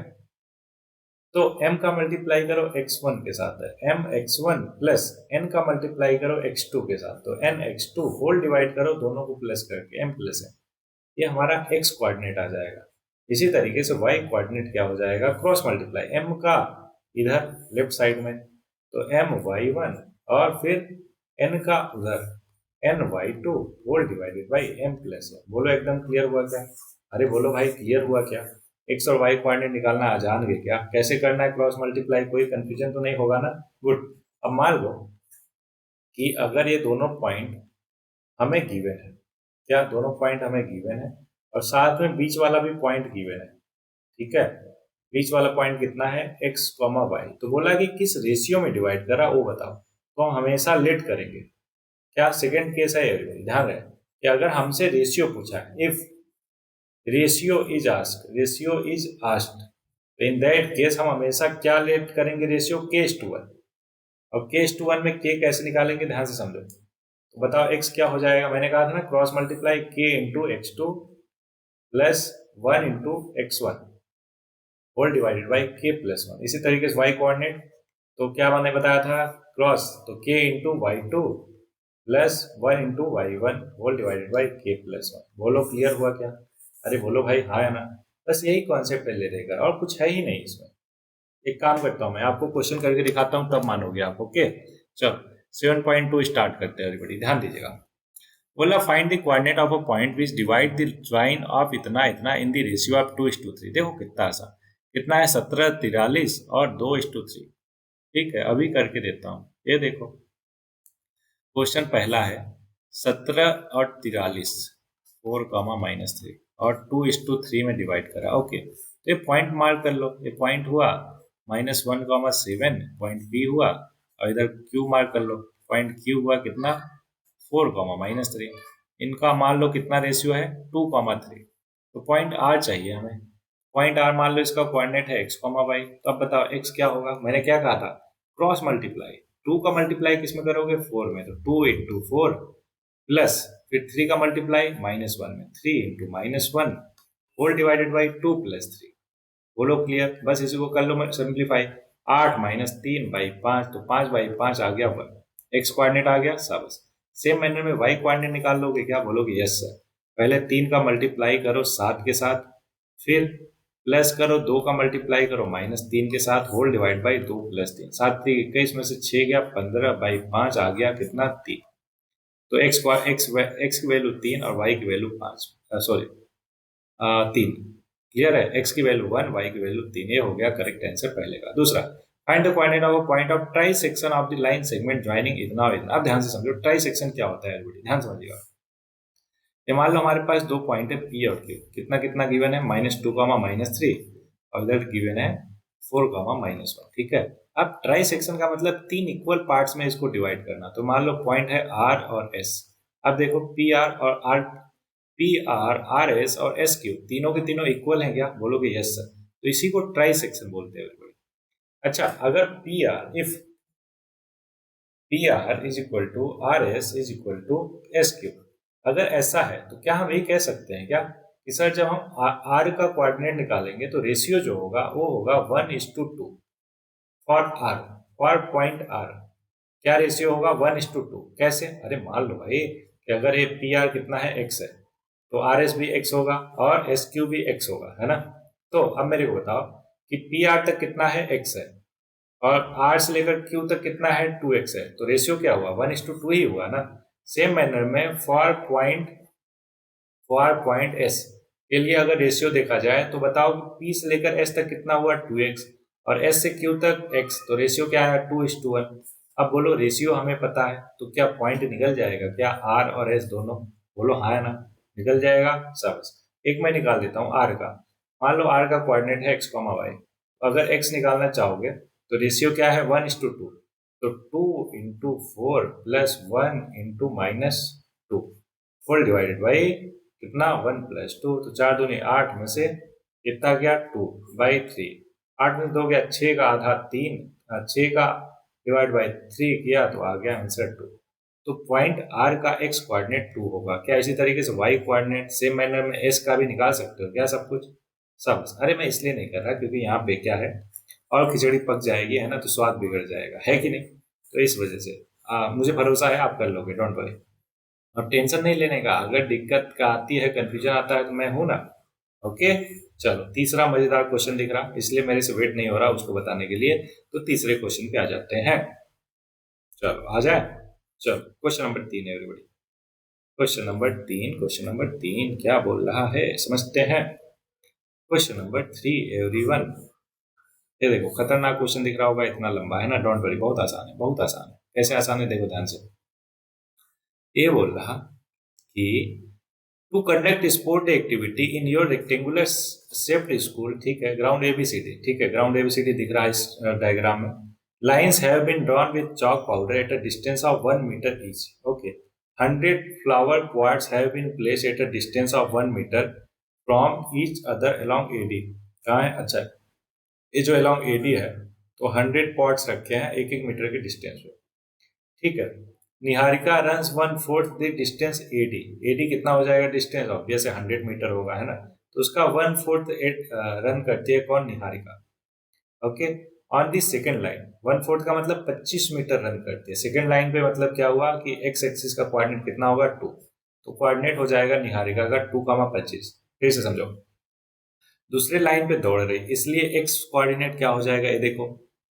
तो m का मल्टीप्लाई करो x1 के साथ है m x1 प्लस n का मल्टीप्लाई करो x2 के साथ, तो n x2 होल डिवाइड करो दोनों को प्लस करके m प्लस n, ये हमारा x कोऑर्डिनेट आ जाएगा। इसी तरीके से y कोऑर्डिनेट क्या हो जाएगा, क्रॉस मल्टीप्लाई m का इधर लेफ्ट साइड में, तो m y1 और फिर n का उधर n y2 whole divided by m plus n। बोलो एकदम क्लियर हुआ क्या? अरे बोलो भाई क्लियर हुआ क्या? x और y कोऑर्डिनेट निकालना आ जान गए क्या? कैसे करना है क्रॉस मल्टीप्लाई, कोई कंफ्यूजन तो नहीं होगा ना? गुड। अब मान लो कि अगर ये दोनों पॉइंट हमें गिवन है, क्या दोनों पॉइंट हमें गिवन है और साथ में बीच वाला भी पॉइंट गिवन है, ठीक है। बीच वाला पॉइंट कितना है, x, y, तो बोला कि किस रेशियो में डिवाइड करा वो बताओ, तो हम हमेशा लेट करेंगे। क्या सेकंड केस है, ध्यान रहे कि अगर हमसे रेशियो पूछा है, इफ रेशियो इज आस्क्ड, तो इन दैट केस हम हमेशा क्या लेट करेंगे, रेशियो k:1। अब k:1 में k कैसे निकालेंगे, ध्यान से समझो। तो बताओ x क्या हो जाएगा, मैंने कहा था ना cross multiply k into x2 plus 1 into x1 whole divided by k plus 1। इसी तरीके से y कोऑर्डिनेट, तो क्या मैंने बताया था, क्रॉस, तो k into y2 plus 1 into y1 whole divided by k plus 1। बोलो क्लियर हुआ क्या? अरे बोलो भाई हाँ है ना? बस यही कॉन्सेप्ट है ले रहेगा और कुछ है ही नहीं इसमें। एक काम करता हूँ मैं आपको क्वेश्चन करके दिखाता हूँ तब मानोगे आप, ओके। चलो 7.2 स्टार्ट करते हैं एवरीबॉडी, ध्यान दीजिएगा। बोला find the coordinate of a point which divide the line of इतना इतना इन द रेशियो ऑफ 2:3। देखो कितना आसान, कितना है 17, 43 और 2:3। ठीक है अभी करके देता हूँ, ये देखो क्वेश्चन पहला है 17 और 43 4, -3 और 2:3 में डिवाइड करा, ओके। तो ये पॉइंट मार्क कर लो, ये पॉइंट हुआ -1, 7 पॉइंट बी हुआ और इधर क्यू मार्क कर लो, पॉइंट क्यू हुआ कितना 4, -3। इनका मान लो कितना रेशियो है 2, 3। तो पॉइंट आर चाहिए हमें, पॉइंट आर मान लो इसका कोऑर्डिनेट है x, y। तो अब बताओ x क्या होगा, मैंने क्या कहा था क्रॉस मल्टीप्लाई, 2 का मल्टीप्लाई किस में करोगे 4 में, तो 2 इंटू 4 प्लस फिर 3 का मल्टीप्लाई -1 में 3 into -1 whole divided by 2 plus 3। बोलो क्लियर, बस इसी को कर लो सिंप्लीफाई, 8 -3/5, तो 5/5 आ गया 1, x कोऑर्डिनेट आ गया सब। सेम मैनर में y कोऑर्डिनेट निकाल लोगे क्या, बोलोगे यस सर। पहले 3 का मल्टीप्लाई करो 7 के साथ, फिर प्लस करो 2 का मल्टीप्लाई करो -3 के साथ होल डिवाइड बाई 2 प्लस 3, 7 3 21 में से 6 गया 15/5 आ गया कितना 3। तो x की वैल्यू 3 और y की वैल्यू 5, सॉरी 3। क्लियर है, x की वैल्यू 1, y की वैल्यू 3। ये हो गया करेक्ट आंसर पहले का। दूसरा find the coordinate of a point of try section of the line segment joining इतना और इतना। अब ध्यान से समझो ट्राई सेक्शन क्या होता है एवरीबॉडी, ध्यान समझिएगा। ये मान लो हमारे पास दो पॉइंट है P और Q, कितना कितना गिवन है -2, -3 और इधर गिवन है 4, -1, ठीक है। अब ट्राई सेक्शन का मतलब 3 इक्वल पार्ट्स में इसको डिवाइड करना। तो मान लो पॉइंट है R और S। अब देखो PR और R S और S Q तीनों के तीनों इक्वल हैं क्या, बोलोगे यस सर। तो इसी को ट्राई सेक्शन बोलते हैं। अच्छा अगर if PR is equal to RS is equal to SQ, अगर ऐसा है तो क्या हम ये कह सकते हैं क्या कि सर जब हम R का कोऑर्डिनेट निकालेंगे तो रेशियो जो होगा वो होगा 1:2 for R, for point R। क्या रेशियो होगा 1:2, कैसे? अरे मान लो भाई कि अगर ये PR कितना है x है तो RS भी x होगा और SQ भी x होगा, है ना। तो अब मेरे को बताओ कि PR तक कितना है x है और R से लेकर Q तक कितना है 2x है, तो रेशियो क्या हुआ 1:2 ही हुआ ना। सेम मैनर में फॉर पॉइंट S के लिए अगर रेशियो देखा जाए तो बताओ P से लेकर S तक कितना हुआ 2x और S से Q तक x, तो रेशियो क्या है 2:1। अब बोलो रेशियो हमें पता है तो क्या पॉइंट निकल जाएगा क्या R और S दोनों, बोलो हाँ है ना, निकल जाएगा सब। एक मैं निकाल देता हूँ R का, मान लो R का कोऑर्डिनेट है x, y। अगर x निकालना चाहोगे तो रेशियो क्या है 1:2, तो 2 into 4 plus 1 into -2 full divided by कितना 1 प्लस 2, तो 4 दूनी 8 में से कितना गया 2/3, 8 में 2 गया 6 का आधा 3, 6 का डिवाइड बाई 3 किया तो आ गया आंसर 2। तो पॉइंट आर का एक्स कोऑर्डिनेट 2 होगा। क्या इसी तरीके से वाई कोऑर्डिनेट सेम मैनर में एस का भी निकाल सकते हो क्या सब कुछ? सब। अरे मैं इसलिए नहीं कर रहा क्योंकि यहाँ पे क्या है, और खिचड़ी पक जाएगी है ना, तो स्वाद बिगड़ जाएगा, है कि नहीं? तो इस वजह से मुझे भरोसा है आप कर लोगे, डोंट वरी। अब टेंशन नहीं लेने का, अगर दिक्कत का आती है, कंफ्यूजन आता है तो मैं हूं ना। ओके, चलो तीसरा मजेदार क्वेश्चन दिख रहा, इसलिए मेरे से वेट नहीं हो रहा उसको बताने के लिए, तो तीसरे क्वेश्चन पे आ जाते हैं। चलो आ जाए। चलो question number 3 everybody. Question number 3 क्या बोल रहा है समझते हैं। Question number 3 everyone. ये देखो खतरनाक क्वेश्चन दिख रहा होगा, इतना लंबा है ना, डोंट वरी, बहुत आसान है, बहुत आसान है। कैसे आसान है देखो ध्यान से। ये बोल रहा कि to conduct sport activity in your rectangular shaped school, ठीक है, ग्राउंड एबीसीडी, ठीक है, ग्राउंड एबीसीडी दिख रहा है इस डायग्राम में। Lines have been drawn with chalk powder at a distance of 1 meter each. Okay. 100 flower pots have been placed at a distance of 1 meter from each other along AD. कहाँ है? अच्छा, ये जो along AD है, तो 100 pots रखे हैं 1-1 metre के डिस्टेंस पे, ठीक है। Niharika runs 1/4 the distance AD. AD कितना हो जाएगा डिस्टेंस? ऑब्वियस है 100 मीटर होगा, है ना, तो उसका 1/4 रन करती है कौन? Niharika. Okay, on the second line 1/4 का मतलब 25 मीटर रन करती है। सेकेंड लाइन पे मतलब क्या हुआ कि एक्स एक्सिस का कोऑर्डिनेट कितना होगा? 2, तो कोऑर्डिनेट हो जाएगा निहारिका का 2,25। फिर से समझो, दूसरे लाइन पे दौड़ रही, इसलिए एक्स कोऑर्डिनेट क्या हो जाएगा? ये देखो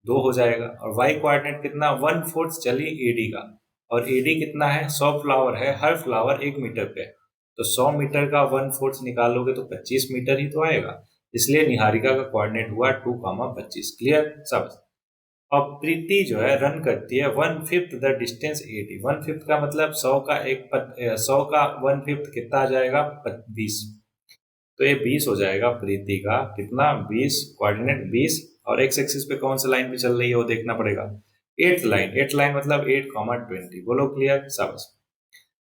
2 हो जाएगा, और वाई कोऑर्डिनेट कितना? 1/4 चली एडी का, और एडी कितना है? 100 फ्लावर है, हर फ्लावर 1 मीटर पे है, तो 100 मीटर का 1/4 निकालोगे तो 25 मीटर ही तो आएगा, इसलिए निहारिका का कोऑर्डिनेट हुआ 2,25। क्लियर सब। और प्रीति जो है रन करती है 1/5 द डिस्टेंस 80। 1/5 का मतलब 100 का 100 का 1/5 कितना आ जाएगा? 20, तो ये 20 हो जाएगा प्रीति का कितना? 20, कोऑर्डिनेट 20, और एक्स एक्सिस पे कौन सा लाइन पे चल रही है वो देखना पड़ेगा। 8th लाइन, 8th लाइन मतलब 8,20। बोलो क्लियर सब।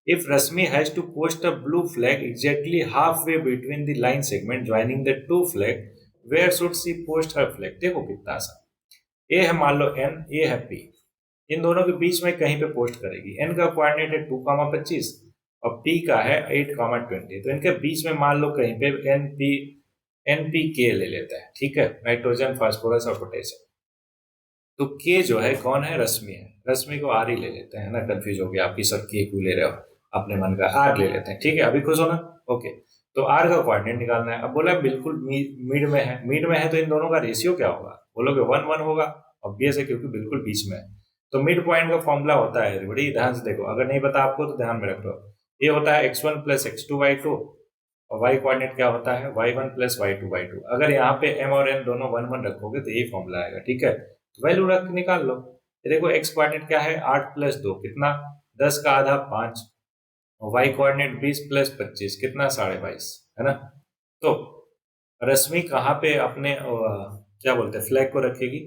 If Rasmi has to post a blue flag exactly halfway between the line segment joining the two flag, where should she post her flag? देखो कितना आसान। ए है मान लो एन, ए है पी, इन दोनों के बीच में कहीं पे पोस्ट करेगी। एन का कोऑर्डिनेट है 2,25 और पी का है 8,20, तो इनके बीच में मान लो कहीं पे एनपीके ले लेते हैं, ठीक है, नाइट्रोजन फास्फोरस और पोटेशियम। तो के जो है कौन है? रश्मि है, रश्मि को आर ही ले लेते हैं ना, कंफ्यूज हो गया आपकी सर, के क्यों ले रहे हो, अपने मन का आर ले लेते हैं, ठीक है, अभी खुश हो ना। ओके, तो आर का कोऑर्डिनेट निकालना है। अब बोला बिल्कुल मिड में है, मिड में है तो इन दोनों का रेशियो क्या होगा? बोलोगे 1:1 होगा, ऑब्वियस है क्योंकि बिल्कुल बीच में है। तो मिड पॉइंट का फॉर्मूला होता है, बड़ी ध्यान से देखो, अगर नहीं पता आपको तो ध्यान में रख लो। ये होता है x1 + x2/2, और वाई कोऑर्डिनेट क्या होता है? y1 + y2/2। अगर यहाँ पे m और n दोनों 1:1 रखोगे तो ये फॉर्मूला आएगा, ठीक है, तो वैल्यू रख निकाल लो। ये देखो x कोऑर्डिनेट क्या है? 8 + 2 कितना? 10 का आधा 5, और y कोऑर्डिनेट 20 + 25 कितना? 22.5, है ना। तो रश्मि कहाँ पे अपने क्या बोलते हैं फ्लैग को रखेगी?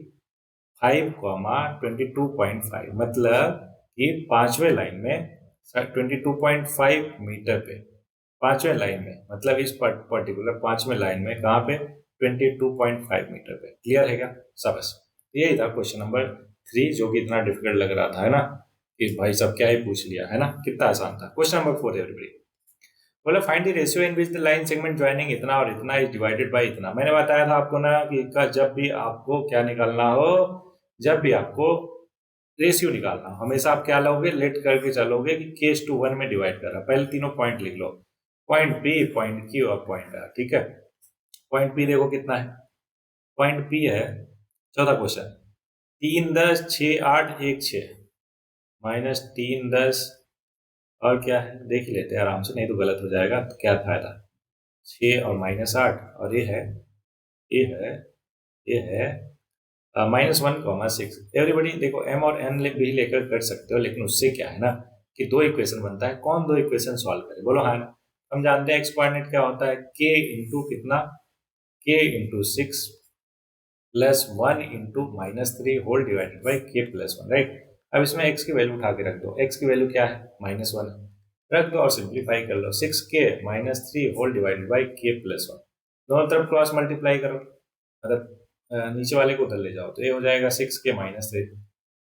5,22.5, मतलब कि पांचवें लाइन में 22.5 मीटर पे, पांचवें लाइन में, मतलब इस पर्टिकुलर पांचवें लाइन में कहाँ पे? 22.5 मीटर पे। क्लियर है क्या? सबस, यही था क्वेश्चन नंबर 3, जो कि इतना डिफिकल्ट लग रहा था, है ना, कि भाई सब क्या ही पूछ लिया, है ना, कितना आसान था। Question number 4 everybody. बोला find the ratio in which the line segment joining इतना और इतना इज डिवाइडेड बाय इतना। मैंने बताया था आपको ना कि जब भी आपको क्या निकालना हो, जब भी आपको रेशियो निकालना हो, हमेशा आप क्या लोगे? लेट करके चलोगे कि k/1 में डिवाइड कर रहा। पहले तीनों पॉइंट लिख लो, पॉइंट पी, पॉइंट क्यू और पॉइंट आर, ठीक है। पॉइंट पी देखो कितना है, पॉइंट पी है, चौथा क्वेश्चन, 3, 10, 6, 8, 1, 6 -3, 10 और क्या है देख लेते हैं आराम से, नहीं तो गलत हो जाएगा, तो क्या फायदा। 6 और -8, और ये है -1,6। एवरीबॉडी देखो m और n भी लेकर कर सकते हो, लेकिन उससे क्या है ना कि दो इक्वेशन बनता है। कौन दो इक्वेशन सॉल्व करे? बोलो हाँ ना। हम जानते हैं एक्स कोऑर्डिनेट क्या होता है? k इंटू कितना? k into 6 + 1 into -3 whole divided by k + 1, right. अब इसमें x की वैल्यू उठा के रख दो, x की वैल्यू क्या है? -1 रख दो और सिंप्लीफाई कर लो। 6k - 3 whole divided by k + 1, दोनों तरफ क्रॉस मल्टीप्लाई करो, मतलब नीचे वाले को उधर ले जाओ, तो ये हो जाएगा 6k - 3।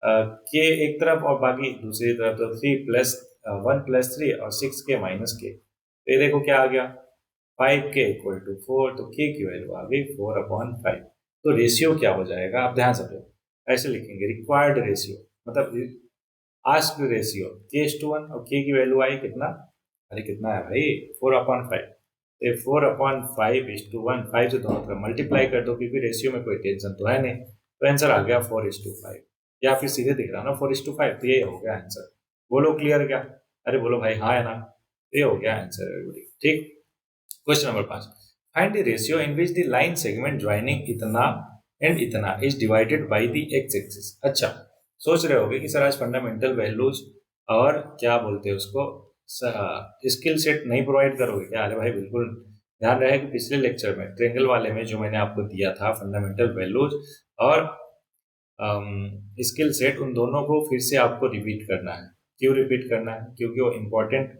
के एक तरफ और बाकी दूसरी तरफ, तो 3 + 1 + 3 और 6 के माइनस के, तो ये देखो क्या आ गया 5 के इक्वल टू 4, तो के की वैल्यू आ गई 4/5। तो रेशियो क्या हो जाएगा, आप ध्यान से देखो ऐसे लिखेंगे, रिक्वायर्ड रेशियो मतलब आस्क्ड रेशियो k:1 और के की वैल्यू आई कितना, अरे कितना है भाई 4/5। तो 4/5:1, 5 से दोनों तरफ मल्टीप्लाई कर दो क्योंकि रेशियो में कोई टेंशन तो है नहीं, तो आंसर आ गया 4:5, या फिर सीधे दिख रहा ना 4:5, तो ये हो गया आंसर। बोलो क्लियर क्या, अरे बोलो भाई हाँ है ना, तो ये हो गया आंसर एवरीबॉडी। ठीक, question number 5, find the ratio in which the line segment joining इतना एंड इतना is divided by the x axis. अच्छा, सोच रहे होगे कि सर आज फंडामेंटल वैल्यूज और क्या बोलते हैं उसको स्किल सेट नहीं प्रोवाइड करोगे क्या, अरे भाई बिल्कुल, ध्यान रहे कि पिछले लेक्चर में ट्रेंगल वाले में जो मैंने आपको दिया था फंडामेंटल वैल्यूज और स्किल सेट, उन दोनों को फिर से आपको रिपीट करना है। क्यों रिपीट करना है, क्योंकि वो इम्पोर्टेंट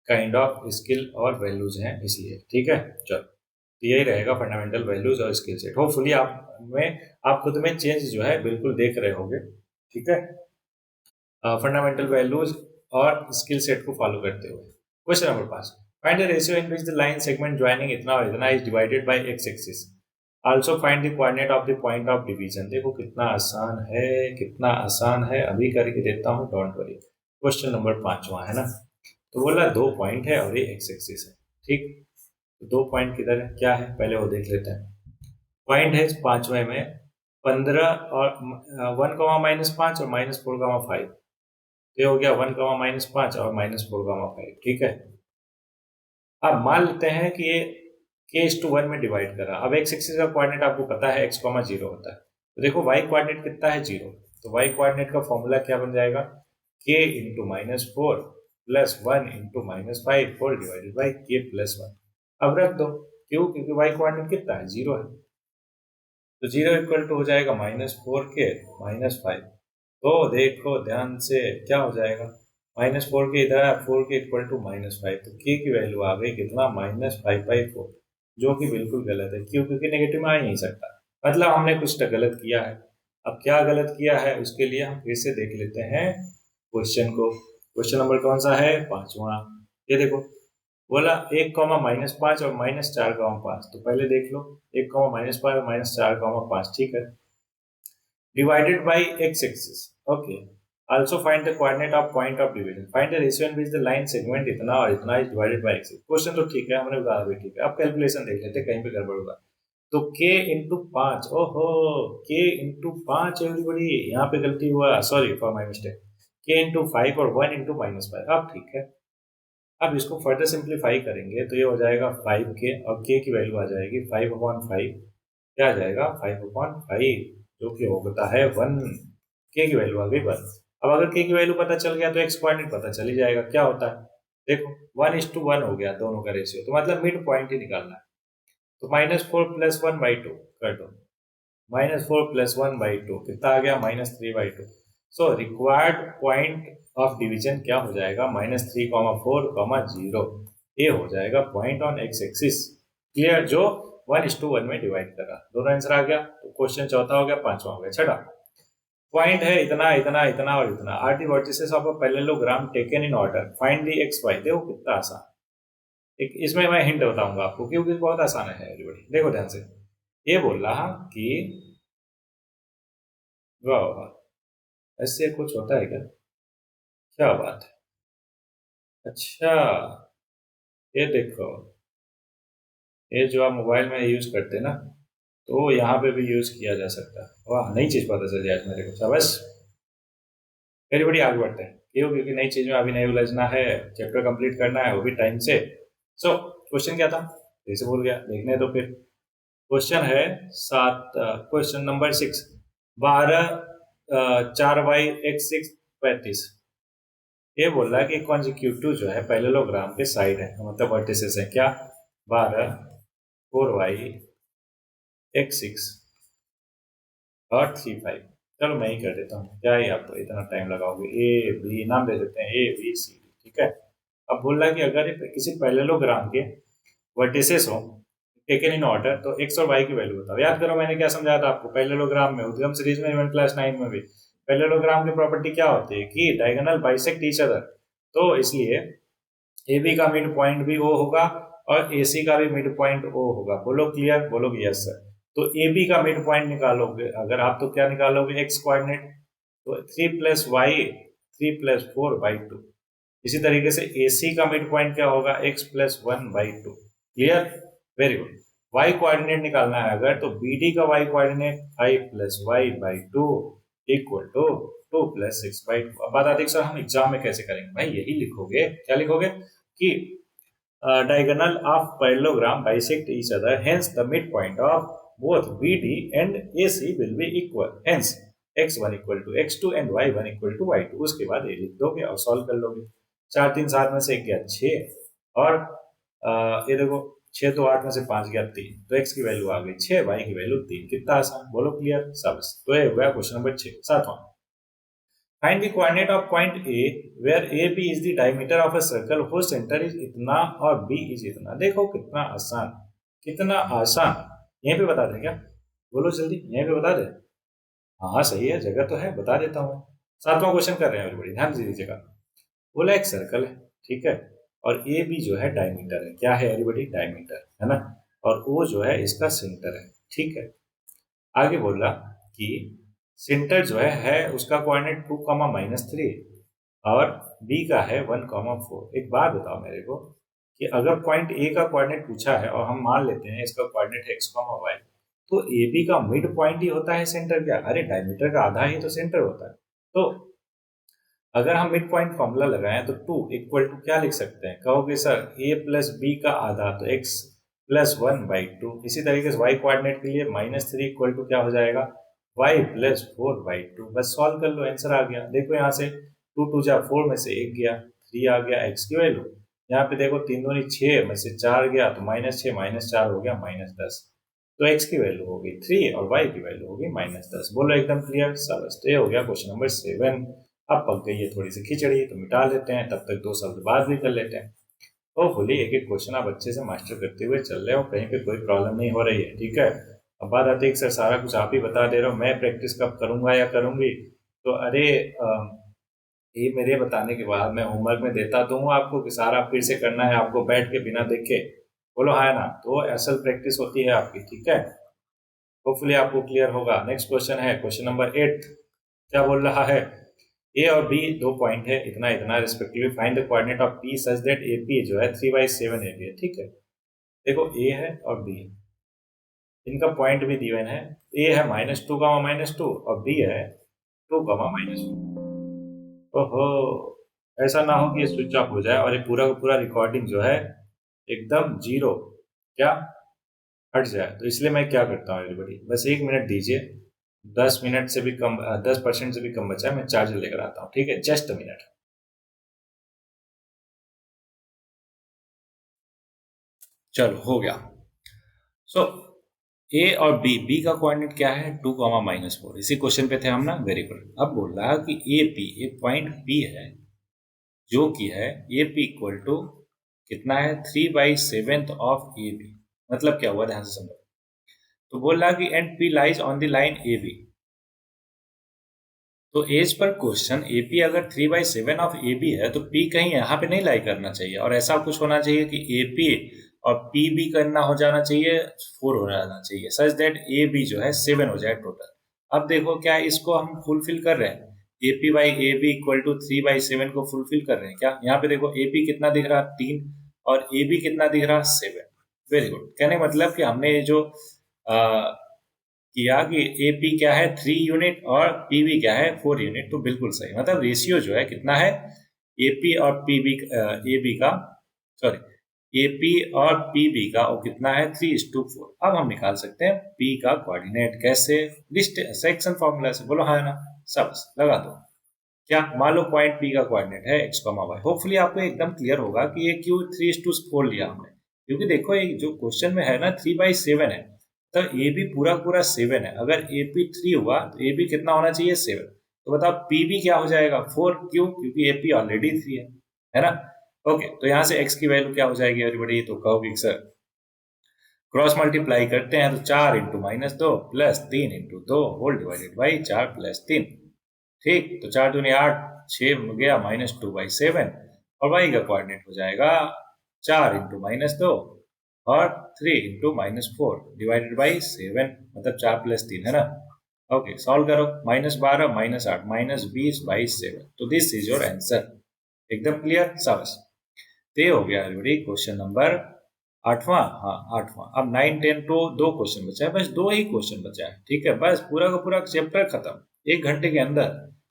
काइंड ऑफ स्किल और वैल्यूज हैं इसलिए। ठीक है, चलो, तो यही रहेगा फंडामेंटल वैल्यूज और स्किल सेट। होपफुली आप खुद में चेंज जो है बिल्कुल देख रहे होंगे। ठीक है, फंडामेंटल वैल्यूज और स्किल सेट को फॉलो करते हुए। Question number 5, find the ratio in which the line segment joining इतना और इतना is divided by x axis. Also find the coordinate of the point of division. देखो कितना आसान है, कितना आसान है, अभी करके देता हूँ, डोंट वरी। क्वेश्चन नंबर 5वां है ना, तो बोला 2 पॉइंट है और ये एक्स एक्सिस है। ठीक, तो 2 पॉइंट किधर है, क्या है, पहले वो देख लेते हैं। पॉइंट है 5वें में 15 और 1, -5 और -4, 5। ये हो गया 1, -5 और -4, 5। ठीक है, अब मान लेते हैं कि ये k:1 में डिवाइड करा। अब एक्स एक्सिस का कोऑर्डिनेट आपको पता है x,0 होता है, तो देखो y कोऑर्डिनेट कितना है 0, तो y कोऑर्डिनेट का फॉर्मूला क्या बन जाएगा, k × -4 + 1 × -5 whole divided by k+1। अब रख दो, क्यों, क्योंकि y कोऑर्डिनेट कितना है 0 है, तो 0 इक्वल टू हो जाएगा -4k -5। तो देखो ध्यान से क्या हो जाएगा, -4 के इधर है, 4 के इक्वल टू -5, तो k की वैल्यू आ गई कितना -5/4, जो कि बिल्कुल गलत है। क्यों, क्योंकि नेगेटिव में आ ही नहीं सकता, मतलब हमने कुछ तो गलत किया है। अब क्या गलत किया है उसके लिए हम फिर से देख लेते हैं क्वेश्चन को। क्वेश्चन नंबर कौन सा है, 5वां। ये देखो, बोला 1, -5 और -4, 5, तो पहले देख लो 1, -5 और -4, 5, ठीक है, divided by x-axis. Okay. Also find the coordinate of point of division. Find the ratio in which the line segment इतना और इतना is divided by x. Question तो ठीक है, हमने बता भी ठीक है। अब कैलकुलेशन देख लेते हैं, कहीं पे गड़बड़ होगा। तो k × 5, ओहो, k × 5 एवरीबॉडी, यहाँ पे गलती हुआ, sorry for my mistake. k × 5 और 1 × -5, अब ठीक है। अब इसको फर्दर सिंप्लीफाई करेंगे तो ये हो जाएगा 5k और k की वैल्यू आ जाएगी 5/5, क्या आ जाएगा 5/5, जो कि होता है 1, k की वैल्यू आ गई 1। अब अगर k की वैल्यू पता चल गया तो x कोऑर्डिनेट पता चल ही जाएगा, क्या होता है देखो 1:1 हो गया दोनों का रेशियो, तो मतलब मिड पॉइंट ही निकालना है। तो -4 + 1/2 कर दो, -4 + 1/2 कितना आ गया -3/2। So required point of division क्या हो जाएगा -3, 4, 0, ये हो जाएगा point on x axis. Clear, जो 1:1 में डिवाइड करा, दोनों आंसर आ गया। तो क्वेश्चन चौथा हो गया, 5वां हो गया। छठा पॉइंट है इतना इतना इतना और इतना, are the vertices of a parallelogram taken in order, find the X Y. देखो कितना आसान, एक इसमें मैं हिंट बताऊंगा आपको क्योंकि बहुत आसान है एवरीबॉडी। देखो ध्यान से, ये बोल रहा कि वाह वाह, ऐसे कुछ होता है क्या, क्या बात है। अच्छा, ये देखो, ये जो आप मोबाइल में यूज करते हैं ना, तो यहाँ पे भी यूज किया जा सकता है। वाह, नई चीज पता चल जाए मेरे को, शाबाश। वेरी बड़ी, आगे बढ़ते हैं। क्यों, क्योंकि नई चीज में अभी नहीं उलझना है, चैप्टर कंप्लीट करना है, वो भी टाइम से। सो क्वेश्चन क्या था, फिर से भूल गया, देखने तो फिर। क्वेश्चन है 7, क्वेश्चन नंबर 6, 12 4y(x6) 35। ये बोल रहा है कि कॉन्जिक्यूटिव जो है पैरेललोग्राम के साइड है, मतलब वर्टिसेस है क्या, 12, 4y(x6) और 3, 5। चलो मैं ही कर देता हूँ, क्या ही आप इतना टाइम लगाओगे, ए बी नाम दे देते हैं, ए बी सी डी, ठीक है। अब बोल रहा है कि अगर किसी पैरेललोग्राम के वर्टिसेस हो टेकन इन ऑर्डर, तो एक्स और वाई की वैल्यू बताओ। याद करो मैंने क्या समझाया था आपको पैरेललोग्राम में, उद्गम सीरीज में, इवन क्लास 9 में भी, पैरेललोग्राम की प्रॉपर्टी क्या होती है कि डायगोनल बाइसेक्ट ईच अदर, तो इसलिए ए बी का मिड पॉइंट भी ओ होगा और ए सी का भी मिड पॉइंट ओ होगा। बोलो क्लियर, बोलोगे यस सर। तो ए बी का मिड पॉइंट निकालोगे अगर आप, तो क्या निकालोगे, एक्स कोऑर्डिनेट, तो 3 + y 3 + 4/2। इसी तरीके से ए सी का मिड पॉइंट क्या होगा, x + 1/2। Clear, very good. y coordinate निकालना है अगर, तो बी डी का y coordinate 5 + y/2 equal to 2 + 6/2। अब बात आती है सर हम एग्जाम में कैसे करेंगे, भाई यही लिखोगे, क्या लिखोगे कि diagonal of parallelogram bisect each other, hence the midpoint of both BD and AC will be equal, hence x1 equal to x2 and y1 equal to y2। उसके बाद ये लिख दोगे और सॉल्व कर लोगे। 4 3 7 में से 1 गया 6, और ये देखो 6 तो 8 में से 5 गया 3, तो x की वैल्यू आ गई 6, y की वैल्यू 3। कितना आसान, बोलो क्लियर सब। तो ये हो गया क्वेश्चन नंबर 6। सातवां, find the coordinate of point A where AB is the diameter of a circle whose center is इतना और B is इतना। देखो कितना आसान, कितना आसान। यहीं पे बता दें क्या, बोलो जल्दी, यहीं पे बता दें। हाँ सही है, जगह तो है, बता देता हूँ। सातवां क्वेश्चन कर रहे हैं everybody, ध्यान से दीजिएगा। बोला एक सर्कल है, ठीक है, और ए बी जो है डायमीटर है। क्या है एवरीबॉडी, डायमीटर है ना, और ओ जो है इसका सेंटर है, ठीक है। आगे बोला कि सेंटर जो है उसका कोऑर्डिनेट 2, -3 और बी का है 1, 4। एक बात बताओ मेरे को कि अगर पॉइंट ए का कोऑर्डिनेट पूछा है और हम मान लेते हैं इसका कोऑर्डिनेट है x, y, तो ए बी का मिड पॉइंट ही होता है सेंटर क्या, अरे डायमीटर का आधा ही तो सेंटर होता है। तो अगर हम मिड पॉइंट फॉर्मूला लगाएं तो 2 इक्वल टू क्या लिख सकते हैं, कहोगे सर a + b का आधा, तो x + 1/2। इसी तरीके से y कोऑर्डिनेट के लिए -3 इक्वल टू क्या हो जाएगा, y + 4/2। बस सॉल्व कर लो, आंसर आ गया। देखो यहाँ से 2 2 जा 4 में से 1 गया, 3 आ गया x की वैल्यू। यहाँ पे देखो 3 दूनी 6 में से 4 गया, तो -6 - 4 हो गया -10। तो x की वैल्यू होगी 3 और y की वैल्यू होगी -10। बोलो एकदम क्लियर सब। तो ये हो गया क्वेश्चन नंबर 7। अब पक गई है थोड़ी सी खिचड़ी, तो मिटा लेते हैं, तब तक 2 शब्द बात भी कर लेते हैं। होपफुली एक एक क्वेश्चन आप अच्छे से मास्टर करते हुए चल रहे हो, कहीं पे कोई प्रॉब्लम नहीं हो रही है, ठीक है। अब बात आती है कि सर सारा कुछ आप ही बता दे रहे हो, मैं प्रैक्टिस कब करूंगा या करूंगी, तो अरे ये मेरे बताने के बाद मैं होमवर्क में देता तो हूँ आपको कि सारा फिर से करना है आपको बैठ के बिना देखे, बोलो हाँ ना, तो असल प्रैक्टिस होती है आपकी, ठीक है। होपफुली आपको क्लियर होगा। नेक्स्ट क्वेश्चन है क्वेश्चन नंबर 8। क्या बोल रहा है, ए और बी दो पॉइंट है, इतना इतना respectively, find the coordinate of P such that A P जो है 3/7 ए बी है, ठीक है। देखो ए है और बी है, इनका पॉइंट भी गिवन है। ए है -2, -2 और बी है 2, -2। ओहो, ऐसा ना हो कि ये स्विच ऑफ हो जाए और ये पूरा का पूरा रिकॉर्डिंग जो है एकदम जीरो क्या हट जाए। तो इसलिए मैं क्या करता हूँ एवरीबॉडी, बस 1 मिनट दीजिए, 10 मिनट से भी कम, 10% से भी कम बचा है, मैं चार्जर लेकर आता हूँ, ठीक है, जस्ट अ मिनट। चलो हो गया। सो ए और बी का कोऑर्डिनेट क्या है, 2, -4। इसी क्वेश्चन पे थे हम ना, वेरी गुड। अब बोल रहा है कि ए पी, एक पॉइंट पी है जो कि है ए पी इक्वल टू कितना है, 3/7 ऑफ ए बी। मतलब क्या हुआ, ध्यान से समझो। तो बोल रहा कि and P lies on the line A B. तो as per question A P अगर 3/7 ऑफ ए बी है, तो पी कहीं यहाँ पे नहीं लाई करना चाहिए, और ऐसा कुछ होना चाहिए कि ए पी और पी बी करना हो जाना चाहिए 4 हो जाना चाहिए, सच दैट ए बी जो है 7 हो जाए टोटल। अब देखो क्या इसको हम फुलफिल कर रहे हैं, A P by A B equal to 3/7 को फुलफिल कर रहे हैं क्या। यहाँ पे देखो ए पी कितना दिख रहा, 3, और ए बी कितना दिख रहा, 7। Very good. कहने का मतलब कि हमने ये जो किया कि ए पी क्या है 3 यूनिट और पी बी क्या है 4 यूनिट, तो बिल्कुल सही। मतलब रेशियो जो है कितना है, ए पी और पी बी, ए बी का, सॉरी, ए पी और पी बी का वो कितना है, 3:4। अब हम निकाल सकते हैं पी का कोऑर्डिनेट, कैसे, सेक्शन फॉर्मूला से। बोलो हाँ ना सब, लगा दो। क्या, मान लो पॉइंट पी का कोऑर्डिनेट है x, y। होपफुली आपको एकदम क्लियर होगा कि ये क्यों 3:4 लिया हमने, क्योंकि देखो ये जो क्वेश्चन में है ना 3/7 है, तो ए बी पूरा पूरा 7 है। अगर ए पी 3 हुआ तो ए बी कितना होना चाहिए, 7। तो बताओ पी बी क्या हो जाएगा, 4। क्यों, क्योंकि ए पी ऑलरेडी 3 है ना। ओके, तो यहाँ से x की वैल्यू क्या हो जाएगी एवरीबॉडी, तो कहोगे सर क्रॉस मल्टीप्लाई करते हैं, तो 4 × -2 + 3 × 2 होल डिवाइडेड बाई 4 + 3, ठीक, तो 4 दूनी 8, 6 हो गया -2/7 और y का कोऑर्डिनेट हो जाएगा 4 इंटू -2 और 3 इंटू -4 डिवाइडेड बाई 7, मतलब 4 + 3 है ना। ओके, सॉल्व करो, -12 -8 -20/7, तो दिस इज योर आंसर। एकदम क्लियर, शाबाश। तो ये हो गया एवरीबॉडी क्वेश्चन नंबर 8वां। हाँ 8वां। अब 9 10 तो 2 क्वेश्चन बचा है, बस 2 ही क्वेश्चन बचा है, ठीक है, बस पूरा का पूरा चैप्टर खत्म 1 घंटे के अंदर।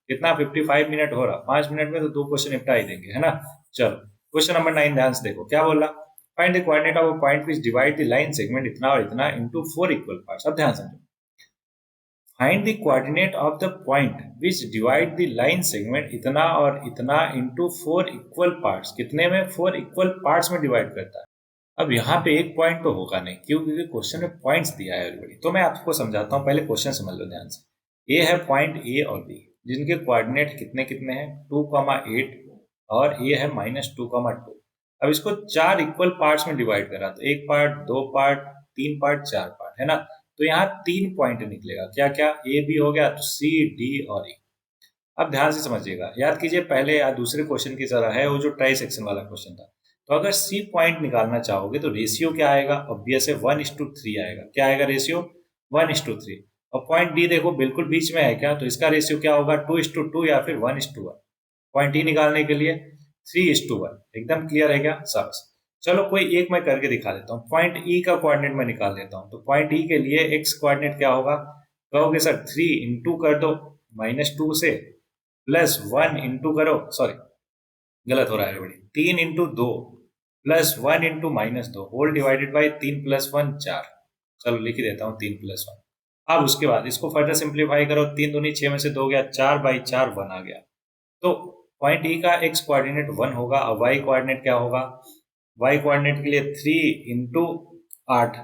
कितना 55 मिनट हो रहा, 5 मिनट में तो 2 क्वेश्चन निपटा ही देंगे, है ना। चलो क्वेश्चन नंबर 9 ध्यान से देखो क्या बोला। Find the coordinate of a point which divide the line segment इतना और इतना इनटू 4 इक्वल पार्ट्स। अब ध्यान समझो, find the coordinate of the point which divide the line segment इतना और इतना इनटू 4 इक्वल पार्ट्स। कितने में? 4 इक्वल पार्ट्स में डिवाइड करता है। अब यहाँ पे एक पॉइंट तो होगा नहीं, क्यों? क्योंकि क्वेश्चन में पॉइंट्स दिया है ऑलरेडी। तो मैं आपको समझाता हूँ, पहले क्वेश्चन समझ लो ध्यान से। ए है पॉइंट ए और बी, जिनके कोऑर्डिनेट कितने कितने हैं 2,8 और ए है -2,2। अब इसको 4 इक्वल पार्ट्स में डिवाइड करा, तो 1 पार्ट, 2 पार्ट, 3 पार्ट, 4 पार्ट, है ना। तो यहाँ 3 पॉइंट निकलेगा, क्या क्या? ए बी हो गया, तो सी डी और ई। अब ध्यान से समझिएगा, याद कीजिए पहले या दूसरे क्वेश्चन की तरह है वो जो ट्राई सेक्शन वाला क्वेश्चन था। तो अगर सी पॉइंट निकालना चाहोगे तो रेशियो क्या आएगा? ऑब्वियस है 1:3 आएगा। क्या आएगा रेशियो? 1:3। और पॉइंट डी देखो बिल्कुल बीच में है क्या, तो इसका रेशियो क्या होगा? 2:2 या फिर 1:1। पॉइंट ई निकालने के लिए 3:1। एकदम क्लियर है क्या? शाबाश। चलो कोई एक मैं करके दिखा देता हूँ। पॉइंट ई का कोऑर्डिनेट मैं निकाल देता हूँ। तो पॉइंट ई के लिए एक्स कोऑर्डिनेट क्या होगा? कहोगे सर 3 इंटू कर दो -2 से, +1 इंटू करो, सॉरी गलत हो रहा है बड़ी, 3 into 2 +1 into -2 whole divided by 3 + 1 4। चलो लिख ही देता हूँ 3 + 1। अब उसके बाद इसको फर्दर सिंप्लीफाई करो, 3 दूनी 6 में से 2 गया, 4/4 1 आ गया। तो पॉइंट ई का एक्स कोऑर्डिनेट 1 होगा और वाई कोऑर्डिनेट क्या होगा? वाई कोऑर्डिनेट के लिए 3 इंटू 8,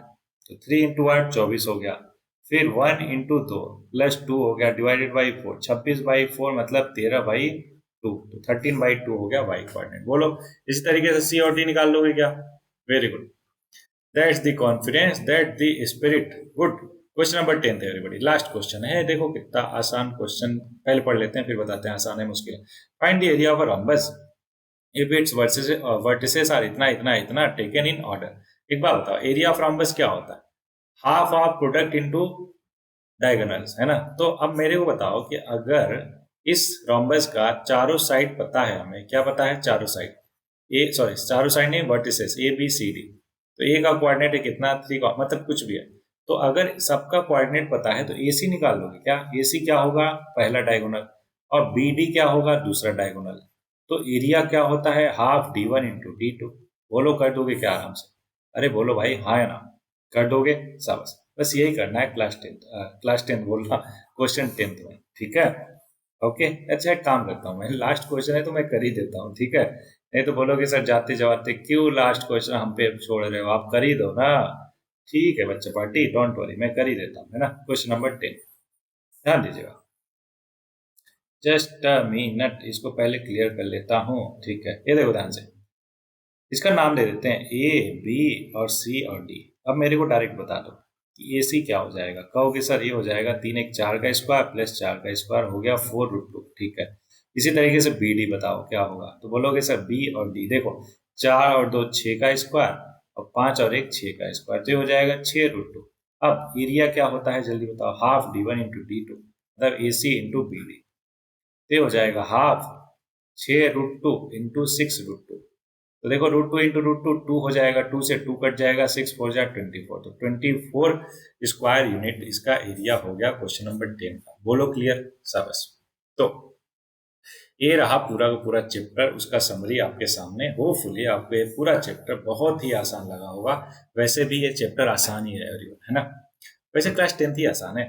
तो 3 इंटू 8 24 हो गया। फिर 1 इंटू 2 +2 हो गया डिवाइडेड बाई 4, 26/4 मतलब 13/2, तो 13/2 हो गया वाई कोऑर्डिनेट। बोलो इसी तरीके से सी और डी निकाल लोगे क्या? Very good, that's the confidence, that the spirit. Good. Question number 10 है एवरीबॉडी, लास्ट क्वेश्चन है। देखो कितना आसान क्वेश्चन, पहले पढ़ लेते हैं फिर बताते हैं आसान है मुश्किल है। Find the area of a rhombus if its vertices are इतना इतना इतना टेकन इन ऑर्डर। एक बात बताओ, एरिया ऑफ रॉम्बस क्या होता है? Half of product into diagonals, है ना। तो अब मेरे को बताओ कि अगर इस रोम्बस का चारों साइड पता है, हमें क्या पता है? चारों साइड ए, सॉरी चारों साइड नहीं, vertices A B C D. तो ए का कोऑर्डिनेट है कितना? 3 का, मतलब कुछ भी है। तो अगर सबका कोऑर्डिनेट पता है तो ए सी निकाल लोगे क्या? ए सी क्या होगा? पहला डायगोनल। और बी डी क्या होगा? दूसरा डायगोनल। तो एरिया क्या होता है? Half D1 into D2। बोलो कर दोगे क्या आराम से? अरे बोलो भाई, हाँ या ना? कर दोगे? शाबाश। बस यही करना है क्लास टेंथ बोल रहा, क्वेश्चन 10th में, ठीक है। ओके, अच्छा एक काम करता हूँ मैं, लास्ट क्वेश्चन है तो मैं कर ही देता हूँ, ठीक है। नहीं तो बोलोगे सर जाते जाते क्यों लास्ट क्वेश्चन हम पे छोड़ रहे हो, आप कर ही दो ना। ठीक है बच्चा पार्टी, डोंट वरी, मैं कर ही देता हूँ, है ना। क्वेश्चन नंबर 10 ध्यान दीजिएगा। जस्ट अ मिनट, इसको पहले क्लियर कर लेता हूँ, ठीक है। ये देखो ध्यान से, इसका नाम दे देते हैं ए बी और सी और डी। अब मेरे को डायरेक्ट बता दो कि ए सी क्या हो जाएगा। कहोगे सर ये हो जाएगा 3 1 4 का स्क्वायर प्लस 4 का स्क्वायर हो गया 4√2, ठीक है। इसी तरीके से बी डी बताओ क्या होगा। तो बोलोगे सर बी और डी, देखो 4 और 2 6 का स्क्वायर और 5 और 1 6 का स्क्वायर, तो ये हो जाएगा 6√2। अब एरिया क्या होता है जल्दी बताओ? हाफ D1 इंटू D2, मतलब A C into B D. तो हो जाएगा हाफ 6√2 इंटू 6√2। तो देखो √2 इंटू √2 2 हो जाएगा, 2 से 2 कट जाएगा, 6 4 जा 24, तो 24 स्क्वायर यूनिट इसका एरिया हो गया क्वेश्चन नंबर 10 का। बोलो क्लियर, शाबाश। तो ये रहा पूरा का पूरा चैप्टर, उसका समरी आपके सामने। होपफुली आपको ये पूरा चैप्टर बहुत ही आसान लगा होगा। वैसे भी ये चैप्टर आसान ही है ना। वैसे क्लास 10th ही आसान है।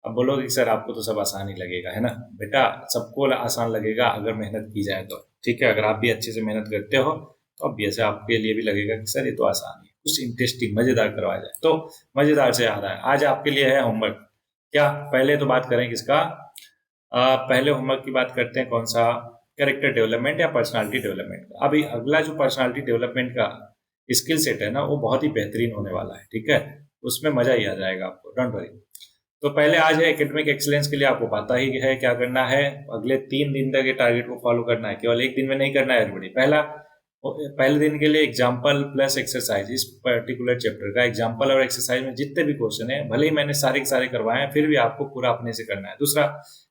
अब बोलोगे कि सर आपको तो सब आसान ही लगेगा, है ना। बेटा सबको आसान लगेगा अगर मेहनत की जाए तो, ठीक है। अगर आप भी अच्छे से मेहनत करते हो तो ऑब्वियस है आपके लिए भी लगेगा कि सर ये तो आसान है, कुछ इंटरेस्टिंग मजेदार करवाया जाए। तो मजेदार से याद है, आज आपके लिए है होमवर्क। क्या पहले तो बात करें किसका? पहले होमवर्क की बात करते हैं, कौन सा? कैरेक्टर डेवलपमेंट या पर्सनालिटी डेवलपमेंट का। अभी अगला जो पर्सनालिटी डेवलपमेंट का स्किल सेट है ना, वो बहुत ही बेहतरीन होने वाला है, ठीक है। उसमें मजा ही आ जाएगा आपको, डोंट वरी। तो पहले आज है एकेडमिक एक्सीलेंस के लिए, आपको पता ही है क्या करना है। अगले 3 दिन तक ये टारगेट को फॉलो करना है, केवल एक दिन में नहीं करना है एवरीबॉडी। पहले दिन के लिए एग्जाम्पल प्लस एक्सरसाइज, इस पर्टिकुलर चैप्टर का एग्जाम्पल और एक्सरसाइज में जितने भी क्वेश्चन है, भले ही मैंने सारे के सारे करवाए हैं, फिर भी आपको पूरा अपने से करना है। दूसरा,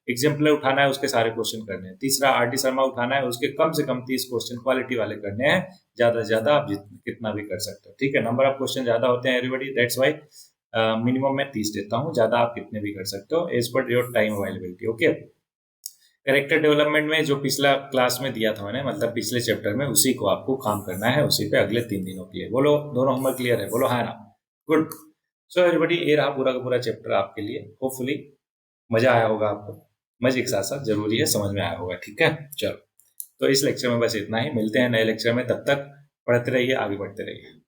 एग्जाम्पल उठाना है, उसके सारे क्वेश्चन करने हैं। तीसरा, आर डी शर्मा उठाना है, उसके कम से कम 30 क्वेश्चन क्वालिटी वाले करने हैं। ज्यादा से ज्यादा आप कितना भी कर सकते हो, ठीक है। नंबर ऑफ क्वेश्चन ज्यादा होते हैं एवरीबॉडी, दैट्स वाई मिनिमम मैं 30 देता हूँ, ज्यादा आप कितने भी कर सकते हो as per your time availability. Okay, character development में जो पिछला क्लास में दिया था मैंने, मतलब पिछले चैप्टर में, उसी को आपको काम करना है, उसी पे अगले 3 दिनों के लिए। बोलो दोनों होमवर्क क्लियर है? बोलो हाँ ना। गुड। सो एवरीबॉडी, ये रहा पूरा का पूरा चैप्टर आपके लिए। होपफुली मजा आया होगा आपको, मजे के साथ साथ जरूरी है समझ में आया होगा, ठीक है। चलो, तो इस लेक्चर में बस इतना ही, मिलते हैं नए लेक्चर में, तब तक पढ़ते रहिए, आगे बढ़ते रहिए।